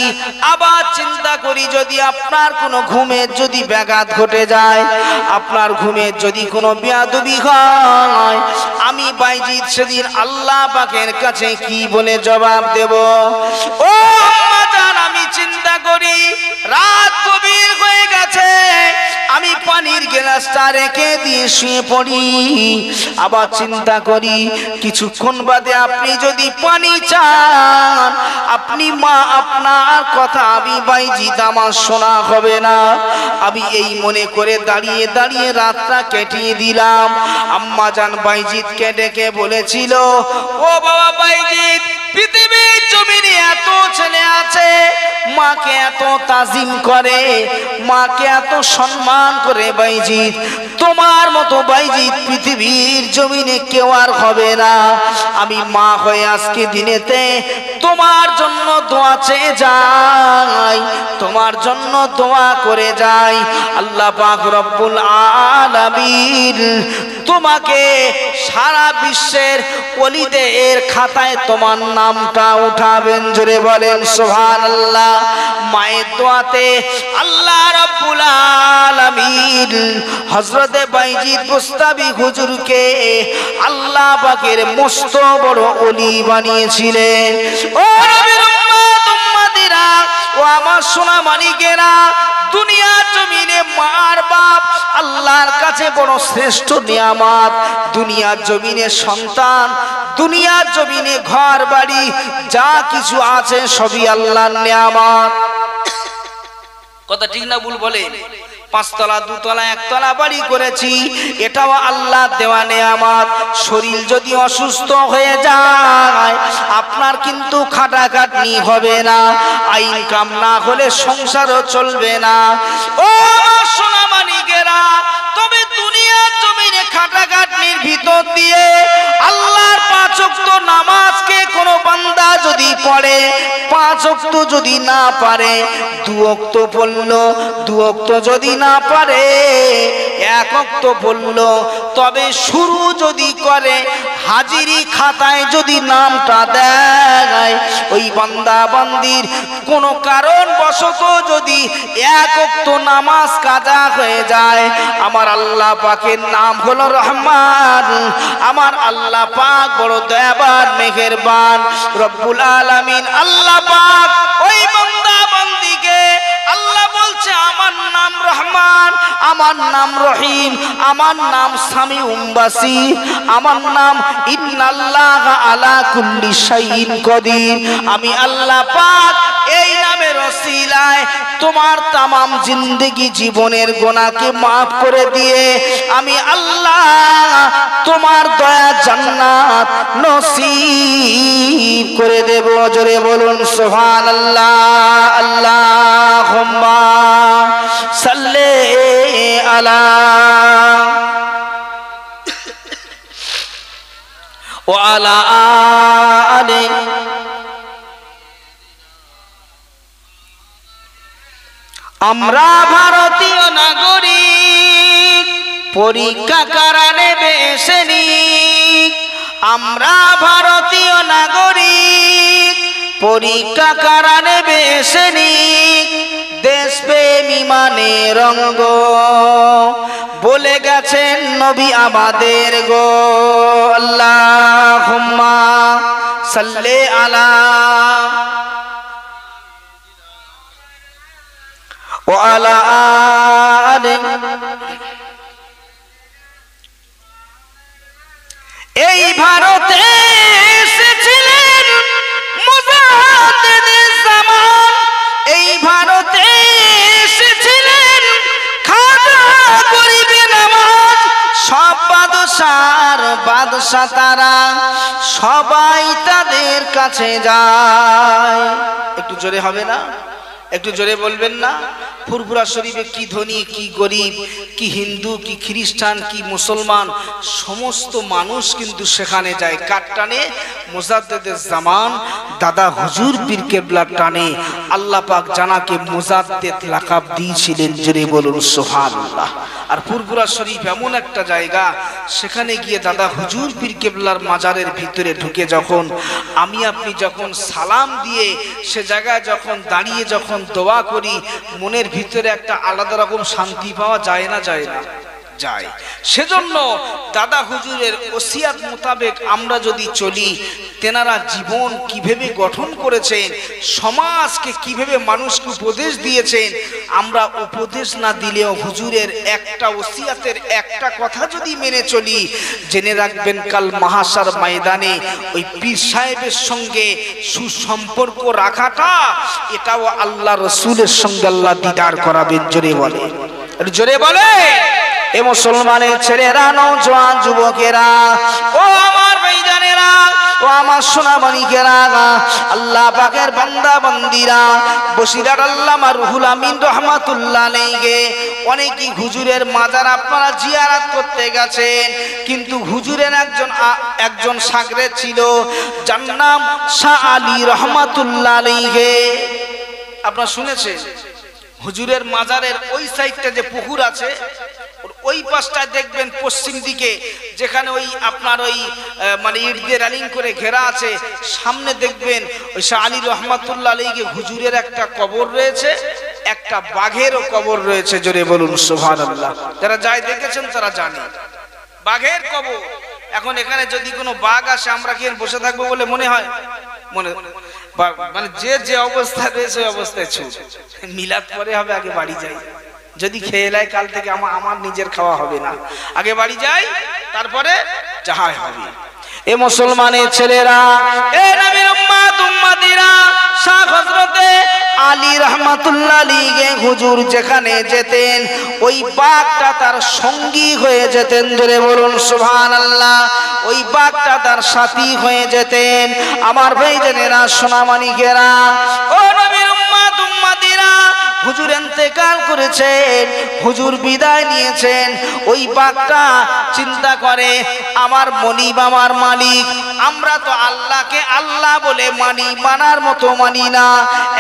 আবার চিন্তা করি যদি আপনার কোনো ঘুমের যদি ব্যাঘাত ঘটে যায়, আপনার ঘুমের যদি কোনো বেয়াদবি হয়, আমি বাইজিদ সেদিন আল্লাহ পাকের কাছে কি বলে জবাব দেব? ও আম্মা জান আমি চিন্তা করি রাত গভীর হয়ে গেছে, আমি পানির গ্লাসটা রেখে দিয়ে শুয়ে পড়ি। আবার চিন্তা করি কিছুক্ষণ বাদে আপনি যদি পানি চান, আপনি মা আপনার কথা আমি বাইজিদ আমার শোনা হবে না। আমি এই মনে করে দাঁড়িয়ে দাঁড়িয়ে রাতটা কেটিয়ে দিলাম। আম্মা জান বাইজিদকে ডেকে বলেছিল ও বাবা বাইজিদ, পৃথিবীর জমিনে এত ছেলে আছে মাকে এত তাজিম করে, মাকে এত সম্মান করে বাইজিদ, তোমার মতো বাইজিদ পৃথিবীর জমিনে কেউ আর হবে না। আমি মা হয়ে আজকে দিনেতে তোমার জন্য দোয়া চেয়ে যাই, তোমার জন্য দোয়া করে যাই। আল্লাহ পাক রব্বুল আলামিন তোমাকে সারা বিশ্বের ওলিদের খাতায় তোমার নামটা উঠাবেন। জোরে বলেন সুবহানাল্লাহ। মায়ের দোয়াতে আল্লাহ রাব্বুল আলামিন হযরতে বাইজিদ মুস্তাবি হুজুরকে আল্লাহ পাকের মস্ত বড় ওলি বানিয়েছিলেন। ও নবীর উম্মত উম্মতিরা, ও আমার সোনা মানিকেরা, দুনিয়ার জমিনে মার বাপ আল্লাহর কাছে বড় শ্রেষ্ঠ নিয়ামত। দুনিয়ার জমিনে সন্তান, দুনিয়ার জমিনে ঘর বাড়ি যা কিছু আছে সবই আল্লাহর নিয়ামত। কথা ঠিক না ভুল বলেন? 5 তলা 2 তলা 1 তলা বাড়ি করেছি, এটাও আল্লাহ দেওয়া নিয়ামত। শরীর যদি অসুস্থ হয়ে যায় আপনার কিন্তু খাটাখাটনি হবে না, ইনকাম না হলে সংসারও চলবে না। ও সোনা মানিকেরা, তবে দুনিয়ার জমিনে খাটাখাটনির ভিতর দিয়ে আল্লাহর 5 ওয়াক্ত নামাজকে কোন বান্দা যদি পড়ে, 5 ওয়াক্ত যদি না পারে 2 ওয়াক্ত পড়লো, 2 ওয়াক্ত যদি না পারে 1 ওয়াক্ত পড়লো, তবে শুরু যদি করে হাজিরি খাতায় যদি নামটা দেয়, ওই বান্দা বান্দির কোন কারণ বশত যদি 1 ওয়াক্ত নামাজ কাজা হয়ে যায়, আমার আল্লাহ পাকের নাম হলো রহমান, আমার আল্লাহ পাক বড় দয়াবান মেহেরবান রব্বুল আলামিন। আল্লাহ পাক ওই বান্দা বান্দিকে আল্লাহ বলছে আমার নাম রহমান, আমার নাম রহিম, আমার নাম সামিউম বাসীর, আমার নাম ইন্নাল্লাহা আলা কুল্লি শাইইন কদির। আমি আল্লাহ পাক এই নামের ওসিলায় তোমার তামাম জিন্দেগি জীবনের গুনাহকে মাফ করে দিয়ে আমি আল্লাহ তোমার দয়া জান্নাত নসিব করে দেব। জোরে বলুন সুবহানাল্লাহ। আল্লাহুম্মা সাল্লি আলা ওয়া আলা আলি। আমরা ভারতীয় নাগরিক, পরীক্ষা কারা নেবে এসেনি। আমরা ভারতীয় নাগরিক, পরীক্ষা কারা নেবে এসেনি দেশ প্রেম ইমানের রঙ্গ বলে গেছেন নবী আমাদের গো আল্লাহুম্মা সাল্লি আলা ওয়া আলা আলি। এই ভারতে এসেছিলেন মুজাদ্দিদুল জামান, এই ভারতে এসেছিলেন খাজা গরিবে নওয়াজ। সব বাদশা তারা সবাই তাদের কাছে যায়। একটু জোরে হবে না? একটু জোরে বলবেন না? ফুরফুরা শরীফে কি ধনী কি গরিব, কি হিন্দু কি খ্রিস্টান কি মুসলমান সমস্ত মানুষ কিন্তু সেখানে যায়। কার টানে? মুজাদ্দিদুল জামান দাদা হুজুর পীর কেবলার টানে। আল্লাহ পাক জানাকে মুজাদ্দিদ লাকাব দিয়েছিলেন, জোরে বলুন সুবহানাল্লাহ। আর ফুরফুরা শরীফ এমন একটা জায়গা, সেখানে গিয়ে দাদা হুজুর পীর কেবলার মাজারের ভিতরে ঢুকে যখন আমি আপনি যখন সালাম দিয়ে সে জায়গায় যখন দাঁড়িয়ে যখন দোয়া করি, মনের ভিতরে একটা আলাদা রকম শান্তি পাওয়া যায় না? যায় না? যায়। সেজন্য দাদা হুজুরের ওসিয়াত মোতাবেক আমরা যদি চলি, তেনারা জীবন কিভাবে গঠন করেছেন, সমাজকে কিভাবে মানুষকে উপদেশ দিয়েছেন, আমরা উপদেশ না দিলেও হুজুরের একটা ওসিয়াতের একটা কথা যদি মেনে চলি, জেনে রাখবেন কাল মাহাশার ময়দানে ওই পীর সাহেবের সঙ্গে সুসম্পর্ক রাখাটা, এটাও আল্লাহ রসুলের সঙ্গে আল্লাহ দিদার করাবেন। জোরে বলে, জোরে বলে। এ মুসলমানের ছেলেরা, নওজোয়ান যুবকেরা, ও আমার ভাইজানেরা, ও আমার সোনামণিকেরা, আল্লাহ পাকের বান্দা বান্দিরা, বসিরার আল্লামা রুহুল আমিন রহমাতুল্লাহ আলাইহি অনেকেই হুজুরের মাজার আপনারা জিয়ারত করতে গেছেন, কিন্তু হুজুরের একজন শাগরেদ ছিল, যার নাম শাহ আলী রহমাতুল্লাহ আলাইহি। আপনারা শুনেছেন হুজুরের মাজারের ওই সাইডটা যে পুকুর আছে, ওই পাশটায় দেখবেন পশ্চিম দিকে, যেখানে ওই আপনার ওই মানে ইট দিয়ে রেলিং করে ঘেরা আছে, সামনে দেখবেন ওই শাহ আলী রহমাতুল্লাহ আলাইহি হুজুরের একটা কবর রয়েছে, একটা বাঘেরও কবর রয়েছে। জোরে বলুন সুবহানাল্লাহ। যারা যায় দেখেছেন তারা জানে বাঘের কবর। এখন এখানে যদি কোনো বাঘ আসে, আমরা কি বসে থাকবো বলে মনে হয়? মনে মানে যে অবস্থায় রয়েছে ওই অবস্থায় ছুট মিলাদ পরে হবে, আগে বাড়ি যাই। যদি খেয়ে লাই কাল থেকে আমার নিজের খাওয়া হবে না, আগে বাড়ি যাই, তারপরে যাহাই হবে। এ মুসলমানের ছেলেরা, এ নবীর উম্মত উম্মতিরা, শাহ হযরতে আলী রহমাতুল্লাহ আলাইহি হুজুর যেখানে যেতেন, ওই বাঘটা তার সঙ্গী হয়ে যেতেন। জোরে বলুন সুবহানাল্লাহ। ওই বাঘটা তার সাথী হয়ে যেতেন। আমার ভাইজানেরা, সোনামানিকেরা, ও নবীর উম্মত উম্মতিরা, হুজুর ইন্তেকাল করেছেন, হুজুর বিদায় নিয়েছেন। ওই বাঘটা চিন্তা করে, আমার মনিব আমার মালিক, আমরা তো আল্লাহকে আল্লাহ বলে মানি, মানার মতো মানি না।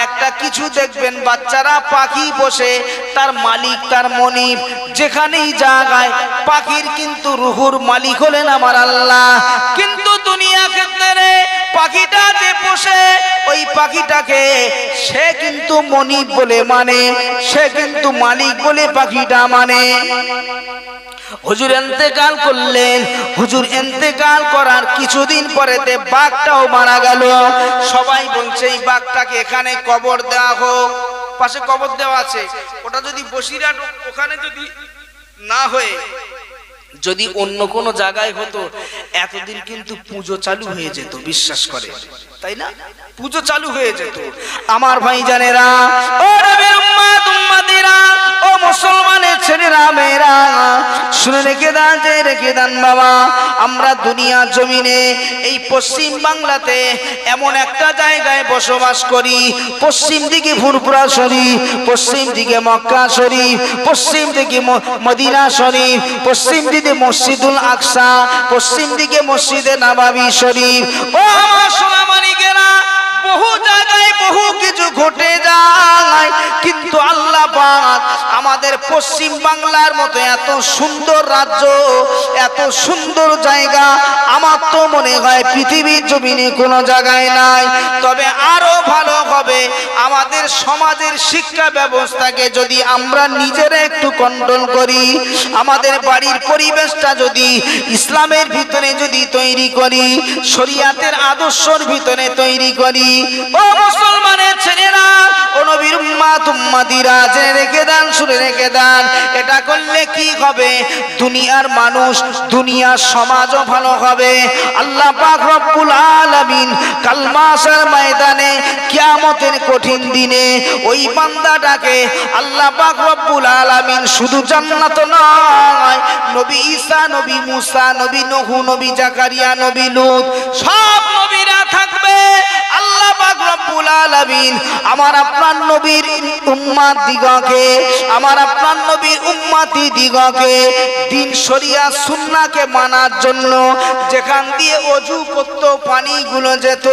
একটা কিছু দেখবেন বাচ্চারা পাখি বসে, তার মালিক তার মনিব, যেখানেই জায়গায় পাখির কিন্তু রুহুর মালিক হলেন আমার আল্লাহ। কিন্তু দুনিয়া ক্ষেত্রে পাখিটা যে বসে, ওই পাখিটাকে সে কিন্তু মনিব বলে মানে, সে কিন্তু মালিক বলে পাখিটা মানে। হুজুর ইন্তেকাল করলেন। হুজুর ইন্তেকাল করার কিছুদিন পরেতে বাঘটাও মারা গেল। সবাই বলছে এই বাঘটাকে এখানে কবর দেওয়া হোক। পাশে কবর দেওয়া আছে, ওটা যদি বসিরহাট ওখানে যদি না হয়ে যদি অন্য কোনো জায়গায় হতো, এতদিন কিন্তু পুজো চালু হয়ে যেত, বিশ্বাস করে, তাই না? পুজো চালু হয়ে যেত। আমার ভাইজানেরা, ও নবীর উম্মত উম্মতিরা, ও মুসলমানের ছেলেরা মেয়েরা, শুনে রেখে দেন, যে রেখে দেন বাবা, আমরা দুনিয়া জমিনে এই পশ্চিম বাংলাতে এমন একটা জায়গায় বসবাস করি, পশ্চিম দিকে ফুরফুরা শরীফ, পশ্চিম দিকে মক্কা শরীফ, পশ্চিম দিকে মদিনা শরীফ, পশ্চিম দিকে মসজিদুল আকসা, পশ্চিম দিকে মসজিদে নববী শরীফ। ও আমার সোনামণিকেরা, বহু জায়গায় বহু কিছু ঘটে যায়, কিন্তু আল্লাহ পাক আমাদের পশ্চিম বাংলার মতো এত সুন্দর রাজ্য, এত সুন্দর জায়গা আমার তো মনে হয় পৃথিবীর জমিনে কোনো জায়গায় নাই। তবে আরো ভালো হবে আমাদের সমাজের শিক্ষা ব্যবস্থাকে যদি আমরা নিজেরা একটু কন্ট্রোল করি, আমাদের বাড়ির পরিবেশটা যদি ইসলামের ভিতরে যদি তৈরি করি, শরিয়াতের আদর্শের ভিতরে তৈরি করি। ও মুসলমানের ছেলেরা, ও নবীর উম্মাত উম্মাতিরা, জেনে রেখে দেন, শুনে রেখে দেন, এটা করলে কি হবে? দুনিয়ার মানুষ, দুনিয়ার সমাজও ভালো হবে। আল্লাহ পাক রব্বুল আলামিন কাল মাহশার ময়দানে কিয়ামতের কঠিন দিনে ওই বান্দাটাকে আল্লাহ পাক রব্বুল আলামিন শুধু জান্নাত নয়, নবী ঈসা, নবী মুসা, নবী নূহ, নবী জাকারিয়া, নবী লূত, সব নবীরা থাকবে। আল্লাহ পাক রব্বুল আলামিন আমার আপনার নবীর উম্মত দিগকে, আমার আপনার নবীর উম্মতি দিগকে দিন শরিয়াত সুন্নাহকে মানার জন্য যেখান দিয়ে ওযু করত, পানিগুলো যেত,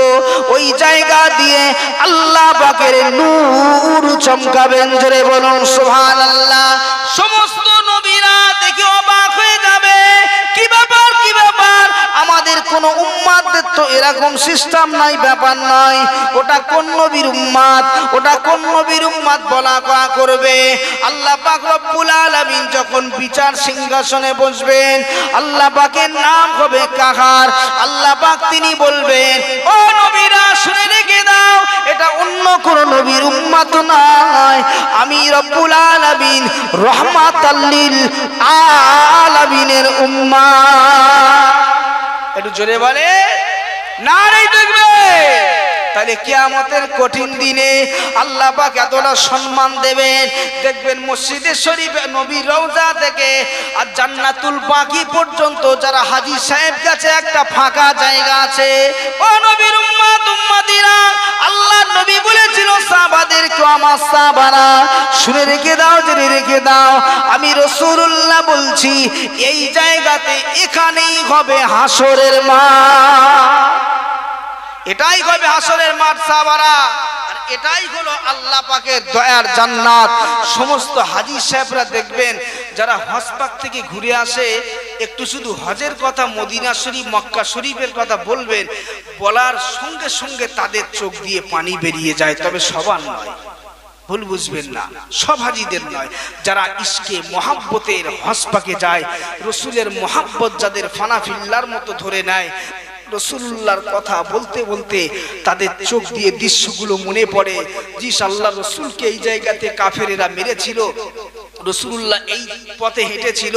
ওই জায়গা দিয়ে আল্লাহ পাকের নূর চমকাবেন। জোরে বলুন সুবহানাল্লাহ। সমস্ত নবীরা দেখে অবাক হয়ে যাবে, কি ব্যাপার, কি ব্যাপার, আমাদের কোন উম্মতদের তো এরকম সিস্টেম নাই, ব্যাপার নয়, ওটা কোন নবীর উম্মত, ওটা কোন নবীর উম্মত বলা কয়া করবে। আল্লাহ পাক রব্বুল আলামিন যখন বিচার সিংহাসনে বসবেন, আল্লাহ পাকের নাম হবে কাহার। আল্লাহ পাক তিনি বলবেন, ও নবীরা শুনে রেখে দাও, এটা অন্য কোন নবীর উম্মত নয়, আমি রব্বুল আলামিন রহমাতাল লিল আলামিনের উম্মত। একটু জোরে বলে নারে দেখবে। তাহলে কিয়ামতের কঠিন দিনে আল্লাহ পাক এতটা সম্মান দেবেন। দেখবেন মসজিদে শরীফে নবীর রওজা থেকে আর জান্নাতুল বাকি পর্যন্ত যারা হাজী সাহেব কাছে একটা ফাঁকা জায়গা আছে, ও নবীর উম্মত উম্মতিরা, আল্লাহর নবী বলেছিল সাহাবাদেরকে, আমার সাহাবারা শুনে রেখে দাও, জেনে রেখে দাও, আমি রাসূলুল্লাহ বলছি এই জায়গাতে এখানেই হবে হাসরের মাঠ, এটাই হবে হাসরের মাঠ সাহাবারা, আর এটাই হলো আল্লাহ পাকের দয়ার জান্নাত। সমস্ত হাজী সাহেবরা দেখবেন যারা হজ পাক থেকে ঘুরে আসে, একটু শুধু হজের কথা, মদিনা শরীফ, মক্কা শরীফের কথা বলবেন, বলার সঙ্গে সঙ্গে তাদের চোখ দিয়ে পানি বেরিয়ে যায়। তবে সবার নয়, ভুল বুঝবেন না, সব হাজীদের নয়। যারা ইশকে মহাব্বতের হজ পাকে যায়, রসুলের মহাব্বত যাদের ফানাফিল্লার মতো ধরে নেয়, রাসূলুল্লাহর কথা বলতে বলতে তাদের চোখ দিয়ে দৃশ্যগুলো মনে পড়ে। জি আল্লাহ রসুলকে এই জায়গাতে কাফেরেরা মেরেছিল, রাসূলুল্লাহ এই পথে হেঁটেছিল,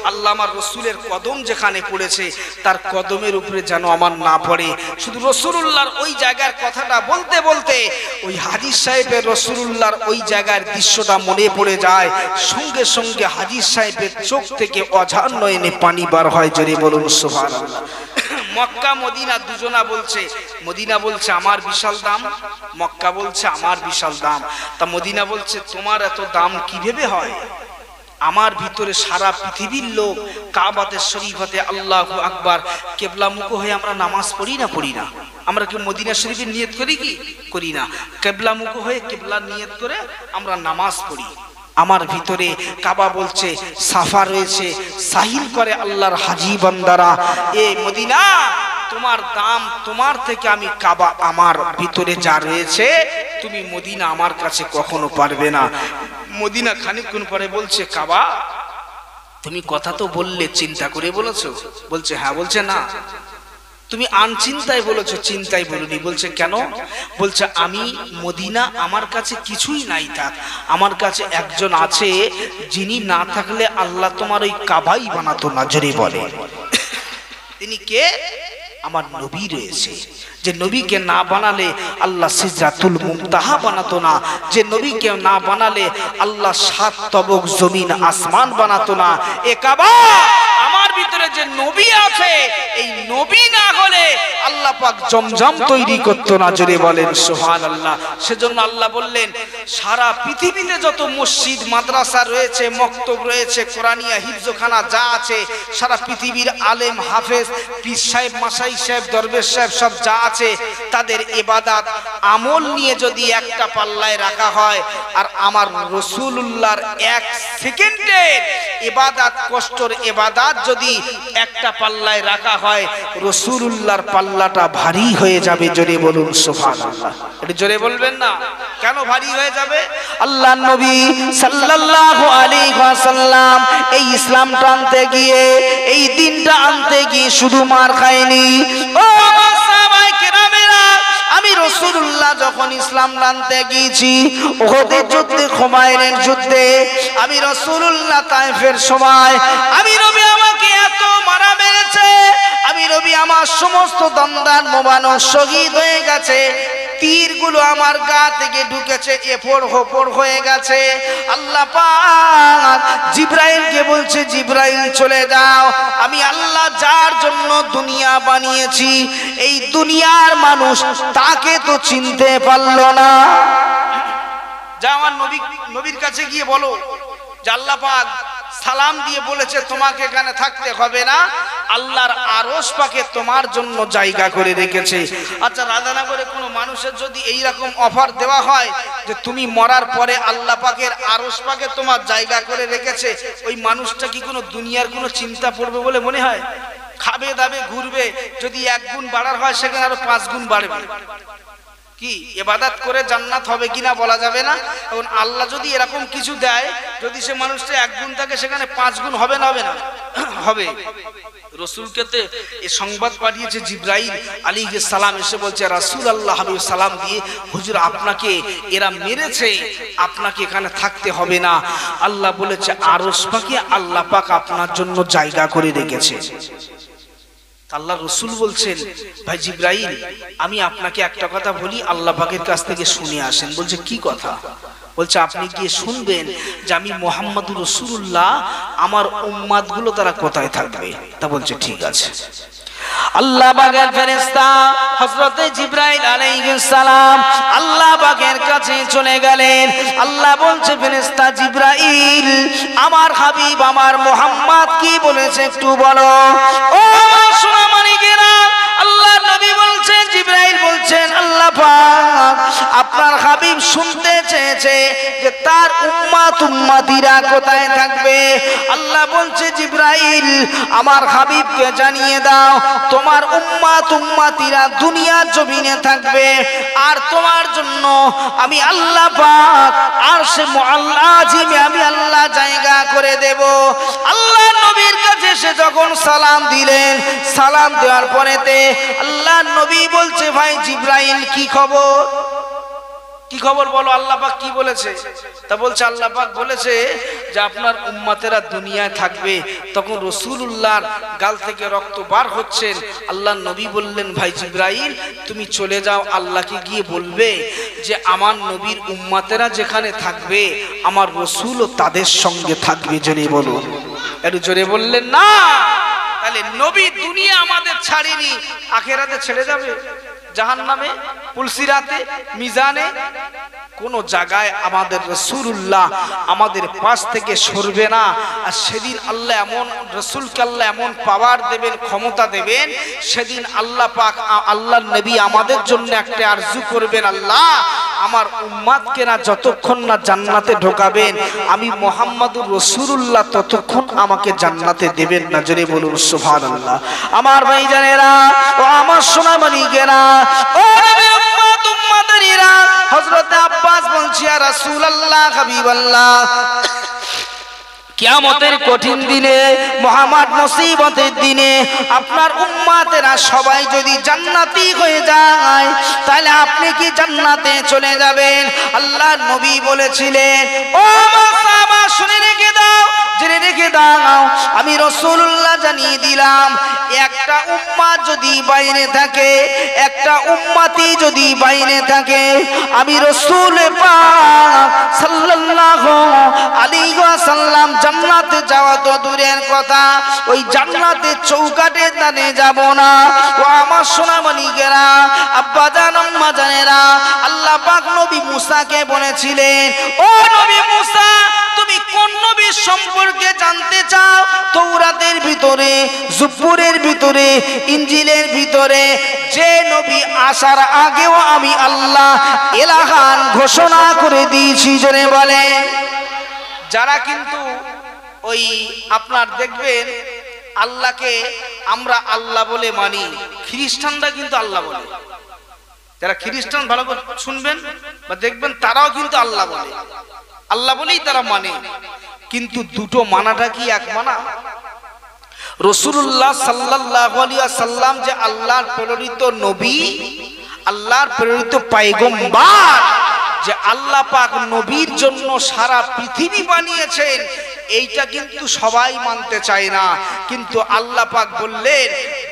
আল্লাহ আমার রসুলের কদম যেখানে পড়েছে তার কদমের উপরে যেন আমার না পড়ে। শুধু রাসূলুল্লাহর ওই জায়গার কথাটা বলতে বলতে ওই হাজী সাহেবের রাসূলুল্লাহর ওই জায়গার দৃশ্যটা মনে পড়ে যায়, সঙ্গে সঙ্গে হাজী সাহেবের চোখ থেকে অঝার নয়নে পানি বার হয়। জোরে বলুন সুবহানাল্লাহ। মক্কা মদিনা দুজনা বলছে, মদিনা বলছে আমার বিশাল দাম, মক্কা বলছে আমার বিশাল দাম। তা মদিনা বলছে তোমার এত দাম কিভাবে হয়? আমার ভিতরে সারা পৃথিবীর লোক কাবাতে শরীফাতে আল্লাহু আকবার কিবলামুখ হয়ে আমরা নামাজ পড়ি না, পড়ি না? আমরা কি মদিনা শরীফের নিয়ত করি কি? করি না। কিবলামুখ হয়ে কিবলার নিয়ত করে আমরা নামাজ পড়ি। আমার ভিতরে কাবা বলছে সাফা রয়েছে, সাহিল করে আল্লাহর হাজী বান্দারা, এ মদিনা তোমার দাম, তোমার থেকে আমি কাবা আমার ভিতরে যা রয়েছে তুমি মদিনা আমার কাছে কখনো পারবে না। মদিনা খানিকক্ষণ পরে বলছে কাবা তুমি কথা তো বললে, চিন্তা করে বলেছো? বলছে হ্যাঁ। বলছে না, তুমি আনচিন্তায় বলেছো, চিন্তায় বলনি। বলছে কেন? বলছে আমি মদিনা আমার কাছে কিছুই নাই থাক, আমার কাছে একজন আছে যিনি না থাকলে আল্লাহ তোমার ওই কাবাই বানাতো না। জোরে বলে তিনি কে? আমার নবী রয়েছে, যে নবীকে না বানালে আল্লাহ সিদরাতুল মুনতাহা বানাতো না, যে নবীকে না বানালে আল্লাহ সাত তবক জমিন আসমান বানাতো না। এ কাবা আমার ভিতরে যে নবী আছে, এই নবী না হলে আল্লাহ পাক জমজম তৈরি করতো না। জোরে বলেন সুবহানাল্লাহ। সেজন্য আল্লাহ বললেন সারা পৃথিবীতে যত মসজিদ মাদ্রাসা রয়েছে, মক্তব রয়েছে, কোরআনিয়া হিফজখানা যা আছে, সারা পৃথিবীর আলেম হাফেজ পীর সাহেব মাসাই সাহেব দরবেশ সাহেব সব যা আছে, তাদের ইবাদত আমল নিয়ে যদি এক একটা পাল্লায় রাখা হয় আর আমার রাসূলুল্লাহর 1 সেকেন্ডের ইবাদত কষ্টর ইবাদত যদি একটা পাল্লায় রাখা হয় রাসূলুল্লাহর পাল্লাটা ভারী হয়ে যাবে। জোরে বলুন সুবহানাল্লাহ। এটা জোরে বলবেন না? কেন ভারী হয়ে যাবে? আল্লাহর নবী সাল্লাল্লাহু আলাইহি ওয়াসাল্লাম এই ইসলামটা আনতে গিয়ে, এই দিনটা আনতে গিয়ে শুধু মার খায়নি। ও সাহাবায়ে কেরামেরা, আমি রাসূলুল্লাহ যখন ইসলাম আনতে গিয়েছি উহুদের যুদ্ধে, হুমায়ুনের যুদ্ধে, আমি রাসূলুল্লাহ তায়েফের সময় আমি নবী আমাকে এত মারা মেরেছে, আমি নবী আমার সমস্ত দন্দান মোবারক শহীদ হয়ে গেছে, তীরগুলো আমার গা থেকে ঢুকেছে, এপড় ওপড় হয়ে গেছে। আল্লাহ পাক জিবরাইলকে বলছে, জিবরাইল চলে যাও, আমি আল্লাহ যার জন্য দুনিয়া বানিয়েছি এই দুনিয়ার মানুষ তাকে তো চিনতে পারলো না। যা আমার নবীর কাছে গিয়ে বলো যে আল্লাহ পাক সালাম দিয়ে বলেছে তোমাকে এখানে থাকতে হবে না, আল্লাহর আরশ পাকে তোমার জন্য জায়গা করে রেখেছে। আচ্ছা, রাধানগরে কোনো মানুষের যদি এই রকম অফার দেওয়া হয় যে তুমি মরার পরে আল্লাহ পাকের আরশ পাকে তোমার জায়গা করে রেখেছে, ওই মানুষটা কি কোনো দুনিয়ার কোনো চিন্তা পড়বে বলে মনে হয়? খাবে দাবে ঘুরবে, যদি 1 গুণ বাড়ার হয় সেখানে আরো 5 গুণ বাড়বে। কি ইবাদত করে জান্নাত হবে কিনা বলা যাবে না। এখন আল্লাহ যদি এরকম কিছু দেয়, যদি সে মানুষটা 1 গুণ থাকে সেখানে 5 গুণ হবে না? হবে না? হবে। রাসূলকে তে এই সংবাদ পাঠিয়েছে জিবরাইল আলাইহিস সালাম, এসে বলছে রাসূলুল্লাহ আলাইহিস সালাম দিয়ে, হুজুর আপনাকে এরা মেরেছে, আপনাকে এখানে থাকতে হবে না। আল্লাহ বলেছে আরশ পাকে আল্লাহ পাক আপনার জন্য জায়গা করে রেখেছে। আল্লাহ রাসূল বলছেন, ভাই জিবরাইল আমি আপনাকে একটা কথা বলি, আল্লাহ পাকের কাছ থেকে শুনে আসেন। বলছে কি কথা? বলছে আপনি গিয়ে শুনবেন যে আমি মুহাম্মদুর রাসূলুল্লাহ আমার উম্মত গুলো তারা কোথায় থাকবে। তা বলছে ঠিক আছে। আল্লাহ পাকের ফেরেশতা হযরত জিবরাইল আলাইহিস সালাম আল্লাহ পাকের কাছে চলে গেলেন। আল্লাহ বলছে ফেরেশতা জিবরাইল আমার হাবিব আমার মুহাম্মদ কি বলেছে একটু বলো। ও সোনামানিকেরা, আল্লাহর নবী বলছেন, জিবরাইল বলছেন আল্লাহ পাক আপনার হাবিব শুনতে চেয়েছে যে তার উম্মতিরা কোথায় থাকবে। আল্লাহ বলছে জিবরাইল আমার হাবিবকে জানিয়ে দাও তোমার উম্মতিরা দুনিয়ার জমিনে থাকবে, আর তোমার জন্য আমি আল্লাহ পাক আরশে মুআল্লাজিমে আমি আল্লাহ জায়গা করে দেব। আল্লাহ নবীর কাছে সে যখন সালাম দিলেন, সালাম দেওয়ার পরেতে আল্লাহ নবী বলছে ভাই জিবরাইল কি খবর? কি খবর বলো, আল্লাহ পাক কি বলেছে? তা বলছে আল্লাহ পাক বলেছে যে আপনার উম্মতেরা দুনিয়ায় থাকবে। তখন রাসূলুল্লাহর গাল থেকে রক্ত বার হচ্ছেন। আল্লাহ নবী বললেন ভাই জিবরাইল তুমি চলে যাও, আল্লাহকে গিয়ে বলবে যে আমার নবীর উম্মতেরা যেখানে থাকবে আমার রাসূলও তাদের সঙ্গে থাকবে। জোরে বলুন। একটু জোরে বললেন না? তাহলে নবী দুনিয়া আমাদের ছাড়েনি, আখিরাতে ছেড়ে যাবে? জাহান্নামে, পুলসিরাতে, মিজানে, কোন জায়গায় আমাদের রাসূলুল্লাহ আমাদের পাশ থেকে সরবে না। আর সেদিন আল্লাহ এমন রাসূলকে আল্লাহ এমন পাওয়ার দেবেন, ক্ষমতা দেবেন, সেদিন আল্লাহ পাক আল্লাহর নবী আমাদের জন্য একটা আরজু করবেন, আল্লাহ আমার উম্মতকে না যতক্ষণ না জান্নাতে ঢোকাবেন আমি মুহাম্মদুর রাসূলুল্লাহ ততক্ষণ আমাকে জান্নাতে দেবেন না। জোরে বলুন সুবহানাল্লাহ। আমার ভাইজানেরা ও আমার সোনামণিকেরা, ও নবী উম্মতেরা, হযরত আব্বাস বলছি ইয়া রাসূলুল্লাহ হাবিবাল্লাহ কিয়ামতের কঠিন দিনে, মহামার মুসিবতের দিনে আপনার উম্মতেরা সবাই যদি জান্নাতি হয়ে যায় তাহলে আপনি কি জান্নাতে চলে যাবেন? আল্লাহর নবী বলেছিলেন ও সাহাবা শুনে রেখে দাও, জেনে রেখে দাও, আমি রাসূলুল্লাহ জানিয়ে দিলাম একটা উম্মত যদি বাইরে থাকে, একটা উম্মতি যদি বাইরে থাকে, আমি রাসূল পাক সাল্লাল্লাহু আলাইহি ওয়াসাল্লাম জান্নাতে যাওয়া তো দূরের কথা, ওই জান্নাতের চৌকাঠে দাঁড়িয়ে যাব না। ও আমার সোনামণিকেরা, আব্বাজান আম্মাজানেরা, আল্লাহ পাক নবী মুসাকে বলেছিলেন ও নবী মুসা তুমি তুমি কোন নবীর সম্পর্কে জানতে চাও, তৌরাতের ভিতরে, জুব্বুরের ভিতরে, ইনজিলের ভিতরে যে নবী আসার আগেও আমি আল্লাহ এলাহান ঘোষণা করে দিয়েছি। জোরে বলে। যারা কিন্তু ওই আপনার দেখবেন আল্লাহকে আমরা আল্লাহ বলে মানি, খ্রিস্টানরা কিন্তু আল্লাহ বলে। যারা খ্রিস্টান ভালো করে শুনবেন বা দেখবেন, তারাও কিন্তু আল্লাহ বলে, আল্লাহ বলেই তারা মানে। কিন্তু দুটো মানাটা কি এক মানা? রাসূলুল্লাহ সাল্লাল্লাহু আলাইহি ওয়াসাল্লাম যে আল্লাহর প্রেরিত নবী, আল্লাহর প্রেরিত পয়গম্বর, যে আল্লাহ পাক নবীর জন্য সারা পৃথিবী বানিয়েছেন, এইটা কিন্তু সবাই মানতে চায় না। কিন্তু আল্লাহ পাক বললেন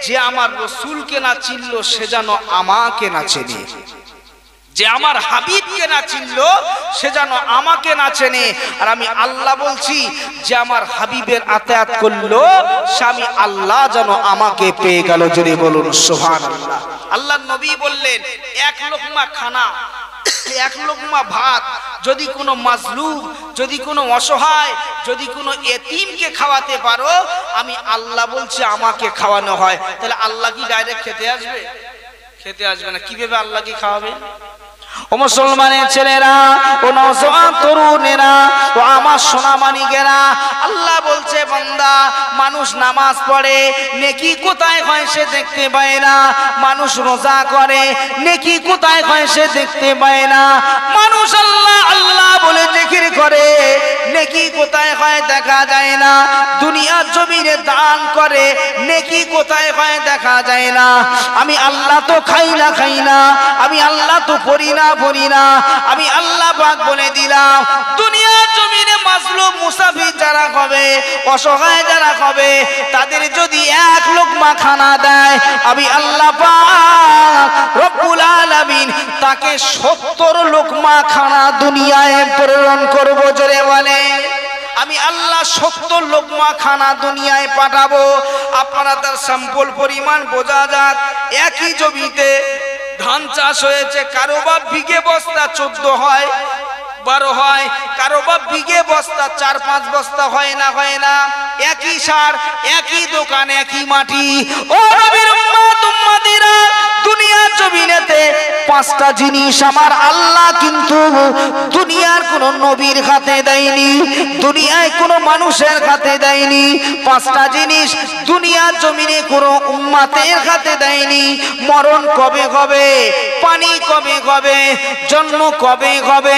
যে আমার রাসূলকে না চিনলো সে যেন আমাকে না চেনে, যে আমার হাবিবকে না চিনলো সে যেন আমাকে না চেনে। আর আমি আল্লাহ বলছি যে আমার হাবিবের আতায়াত করলো সে আমি আল্লাহ যেন আমাকে পেয়ে গেল। জোরে বলুন সুবহানাল্লাহ। আল্লাহর নবী বললেন এক লোকমা খানা, এক লোকমা ভাত যদি কোনো মাজলুম, যদি কোনো অসহায়, যদি কোনো এতিমকে খাওয়াতে পারো, আমি আল্লাহ বলছি আমাকে খাওয়ানো হয়, তাহলে আল্লাহ কি ডাইরেক্ট খেতে আসবে? খেতে আসবে না। কিভাবে আল্লাহকে খাওয়াবে? ও মুসলমানের ছেলেরা, ও নওজওয়ান তরুণেরা, ও আমার সোনামানিকেরা, আল্লাহ বলছে বান্দা মানুষ নামাজ পড়ে, নেকি কোথায় হয় সে দেখতে পায় না। মানুষ রোজা করে, নেকি কোথায় হয় সে দেখতে পায় না। মানুষ আল্লাহ আল্লাহ বলে জিকির করে, নেকি কোথায় হয় দেখা যায় না। দুনিয়ার জমিনে দান করে, নেকি কোথায় হয় দেখা যায় না। আমি আল্লাহ তো খাই না, আমি আল্লাহ তো পড়ি না, আমি আল্লাহ পাক বলে দিলাম দুনিয়ার জমিনে মাজলুম মুসাফির যারা হবে, অসহায় যারা হবে, তাদের যদি এক লোকমা খানা দেয়, আমি আল্লাহ পাক রব্বুল আলামিন তাকে 70 লোকমা খানা দুনিয়ায় প্রেরণ করব। জোরে বলে। আমি আল্লাহ 70 লোকমা খানা দুনিয়ায় পাঠাবো। আপনারা তার স্যাম্পল পরিমাণ বোঝা যাক। একই জমিতে ধান চাষ হয়েছে, কারো বা বিঘে বস্তা 14 হয়, 12 হয়, কারো বা বিঘে বস্তা 4-5 বস্তা হয় না। একই সার, একই দোকান, একই মাটি। ও নবীর উম্মত উম্মতিরা, দুনিয়ার জমিনেতে 5টা জিনিস আমার আল্লাহ কিন্তু দুনিয়ার কোন নবীর হাতে দেয়নি, দুনিয়ায় কোন মানুষের হাতে দেয়নি। 5টা জিনিস দুনিয়ার জমিনে কোন উম্মতের হাতে দেয়নি। মরণ কবে হবে, পানি কবে হবে, জন্ম কবে হবে,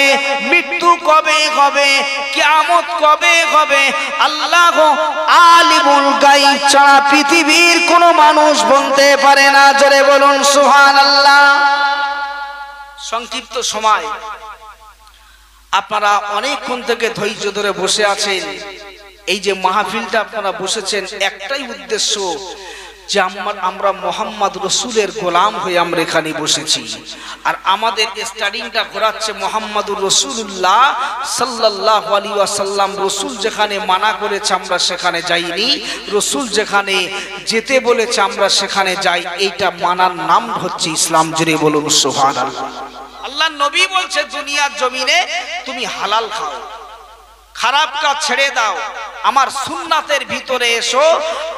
মৃত্যু কবে হবে, কিয়ামত কবে হবে, আল্লাহ আলিমুল গায়ব ছাড়া পৃথিবীর কোন মানুষ বলতে পারে না। জোরে বলুন সুবহানাল্লাহ। সংক্ষিপ্ত সময়, আপনারা অনেকক্ষণ থেকে ধৈর্য ধরে বসে আছেন। এই যে মাহফিলটা আপনারা বসেছেন, একটাই উদ্দেশ্য যে আমরা মোহাম্মদ রসুলের গোলাম হয়ে আমরা এখানে বসেছি। আর আমাদের স্টাডিংটা ঘোরাচ্ছে মোহাম্মদুর রসুল্লাহ সাল্লাল্লাহু আলাইহি ওয়াসাল্লাম। রসুল যেখানে মানা করেছে আমরা সেখানে যাইনি, রসুল যেখানে যেতে বলেছে আমরা সেখানে যাই। এইটা মানার নাম হচ্ছে ইসলাম। জোরে বলুন সুবহানাল্লাহ। আল্লাহ নবী বলছে দুনিয়ার জমিনে তুমি হালাল খাও, খারাপ কাজ ছেড়ে দাও, আমার সুন্নাতের ভিতরে এসো,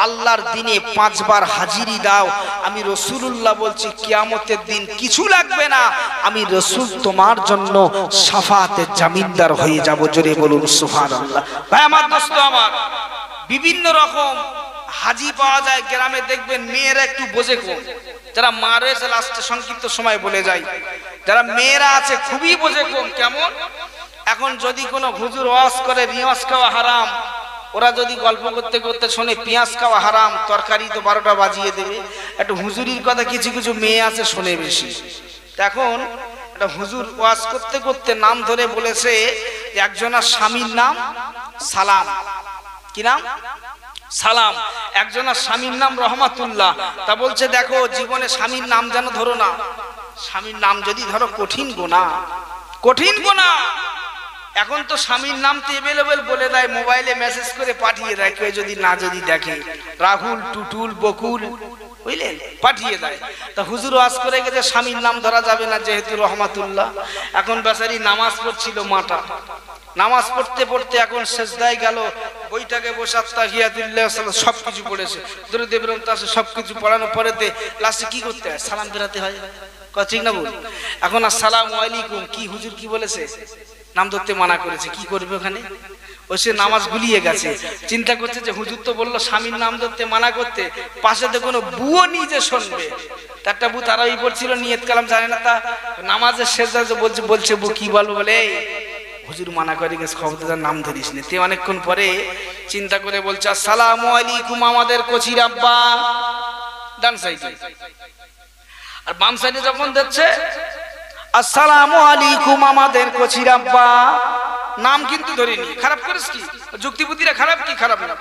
আল্লাহর দিনে 5 বার হাজিরি দাও। আমি রাসূলুল্লাহ বলছি কিয়ামতের দিন কিছু লাগবে না, আমি রাসূল তোমার জন্য শাফাতের জামিনদার হয়ে যাব। জোরে বলুন সুবহানাল্লাহ। ভাই আমার দোস্ত আমার, বিভিন্ন রকম হাজি পাওয়া যায় গ্রামে, দেখবেন মেয়েরা একটু বোঝে কম। যারা মা রয়েছে লাস্টে সংক্ষিপ্ত সময় বলে যায়, যারা মেয়েরা আছে খুবই বোঝে কম। কেমন? এখন যদি কোনো হুজুর ওয়াজ করে রিয়াজ খাওয়া হারাম, ওরা যদি গল্প করতে করতে শোনে পেঁয়াজ খাওয়া হারাম, তরকারি তো 12টা বাজিয়ে দেবে। একটু হুজুরির কথা কিছু কিছু মেয়ে আছে শোনে বেশি। এখন একটা হুজুর ওয়াজ করতে করতে নাম ধরে বলেছে যে একজনের স্বামীর নাম সালাম। কি নাম? সালাম। একজনের স্বামীর নাম রহমাতুল্লাহ। তা বলছে দেখো জীবনে স্বামীর নাম যেন ধরো না, স্বামীর নাম যদি ধরো কঠিন গুনাহ, কঠিন গুনাহ। এখন তো স্বামীর নাম তো অ্যাভেলেবল বলে দেয়, মোবাইলে মেসেজ করে পাঠিয়ে দেয়, কেউ যদি না যদি দেখে রাহুল, টুটুল, বকুল, বুঝলেন, পাঠিয়ে দেয়। তা হুজুর ওয়াজ করে গেছে স্বামীর নাম ধরা যাবে না যেহেতু রহমাতুল্লাহ। এখন বেচারি নামাজ পড়ছিল মাটা, নামাজ পড়তে পড়তে এখন সেজদায় গেল, বইটাকে বসে আত্তাহিয়াতুল্লাহ সবকিছু পড়েছে, দরুদ ইব্রাহিম আছে সবকিছু পড়ানোর পরেতে লাস্টে কি করতে হয়? সালাম ফেরাতে হয়। ঠিক না বল? এখন আসসালামু আলাইকুম কি হুজুর কি বলেছে? নাম ধরতে মানা করেছে, কি করবে ওখানে? ও সে নামাজ গুলিয়ে গেছে, চিন্তা করছে যে হুজুর তো বললো স্বামীর নাম ধরতে মানা করতে, পাশে তো কোনো বুয়ো নিজে শুনবে। একটা বু তারাই বলছিল নিয়ত কালাম জানে না, তা নামাজের সেজদা বলছে বু কি বলবো বলে হুজুর মানা করে গেছে, খবরদার নাম ধরিস নি। তে অনেকক্ষণ পরে চিন্তা করে বলছে আসসালামু আলাইকুম আমাদের কচির আব্বা, ডান সাইডে। আর বাম সাইডে যখন দেখছে আসসালামু আলাইকুম আমাদের কচির আব্বা, নাম কিন্তু ধরিনি। খারাপ করিস কি? যুক্তিবুদ্ধিরা খারাপ কি খারাপ না?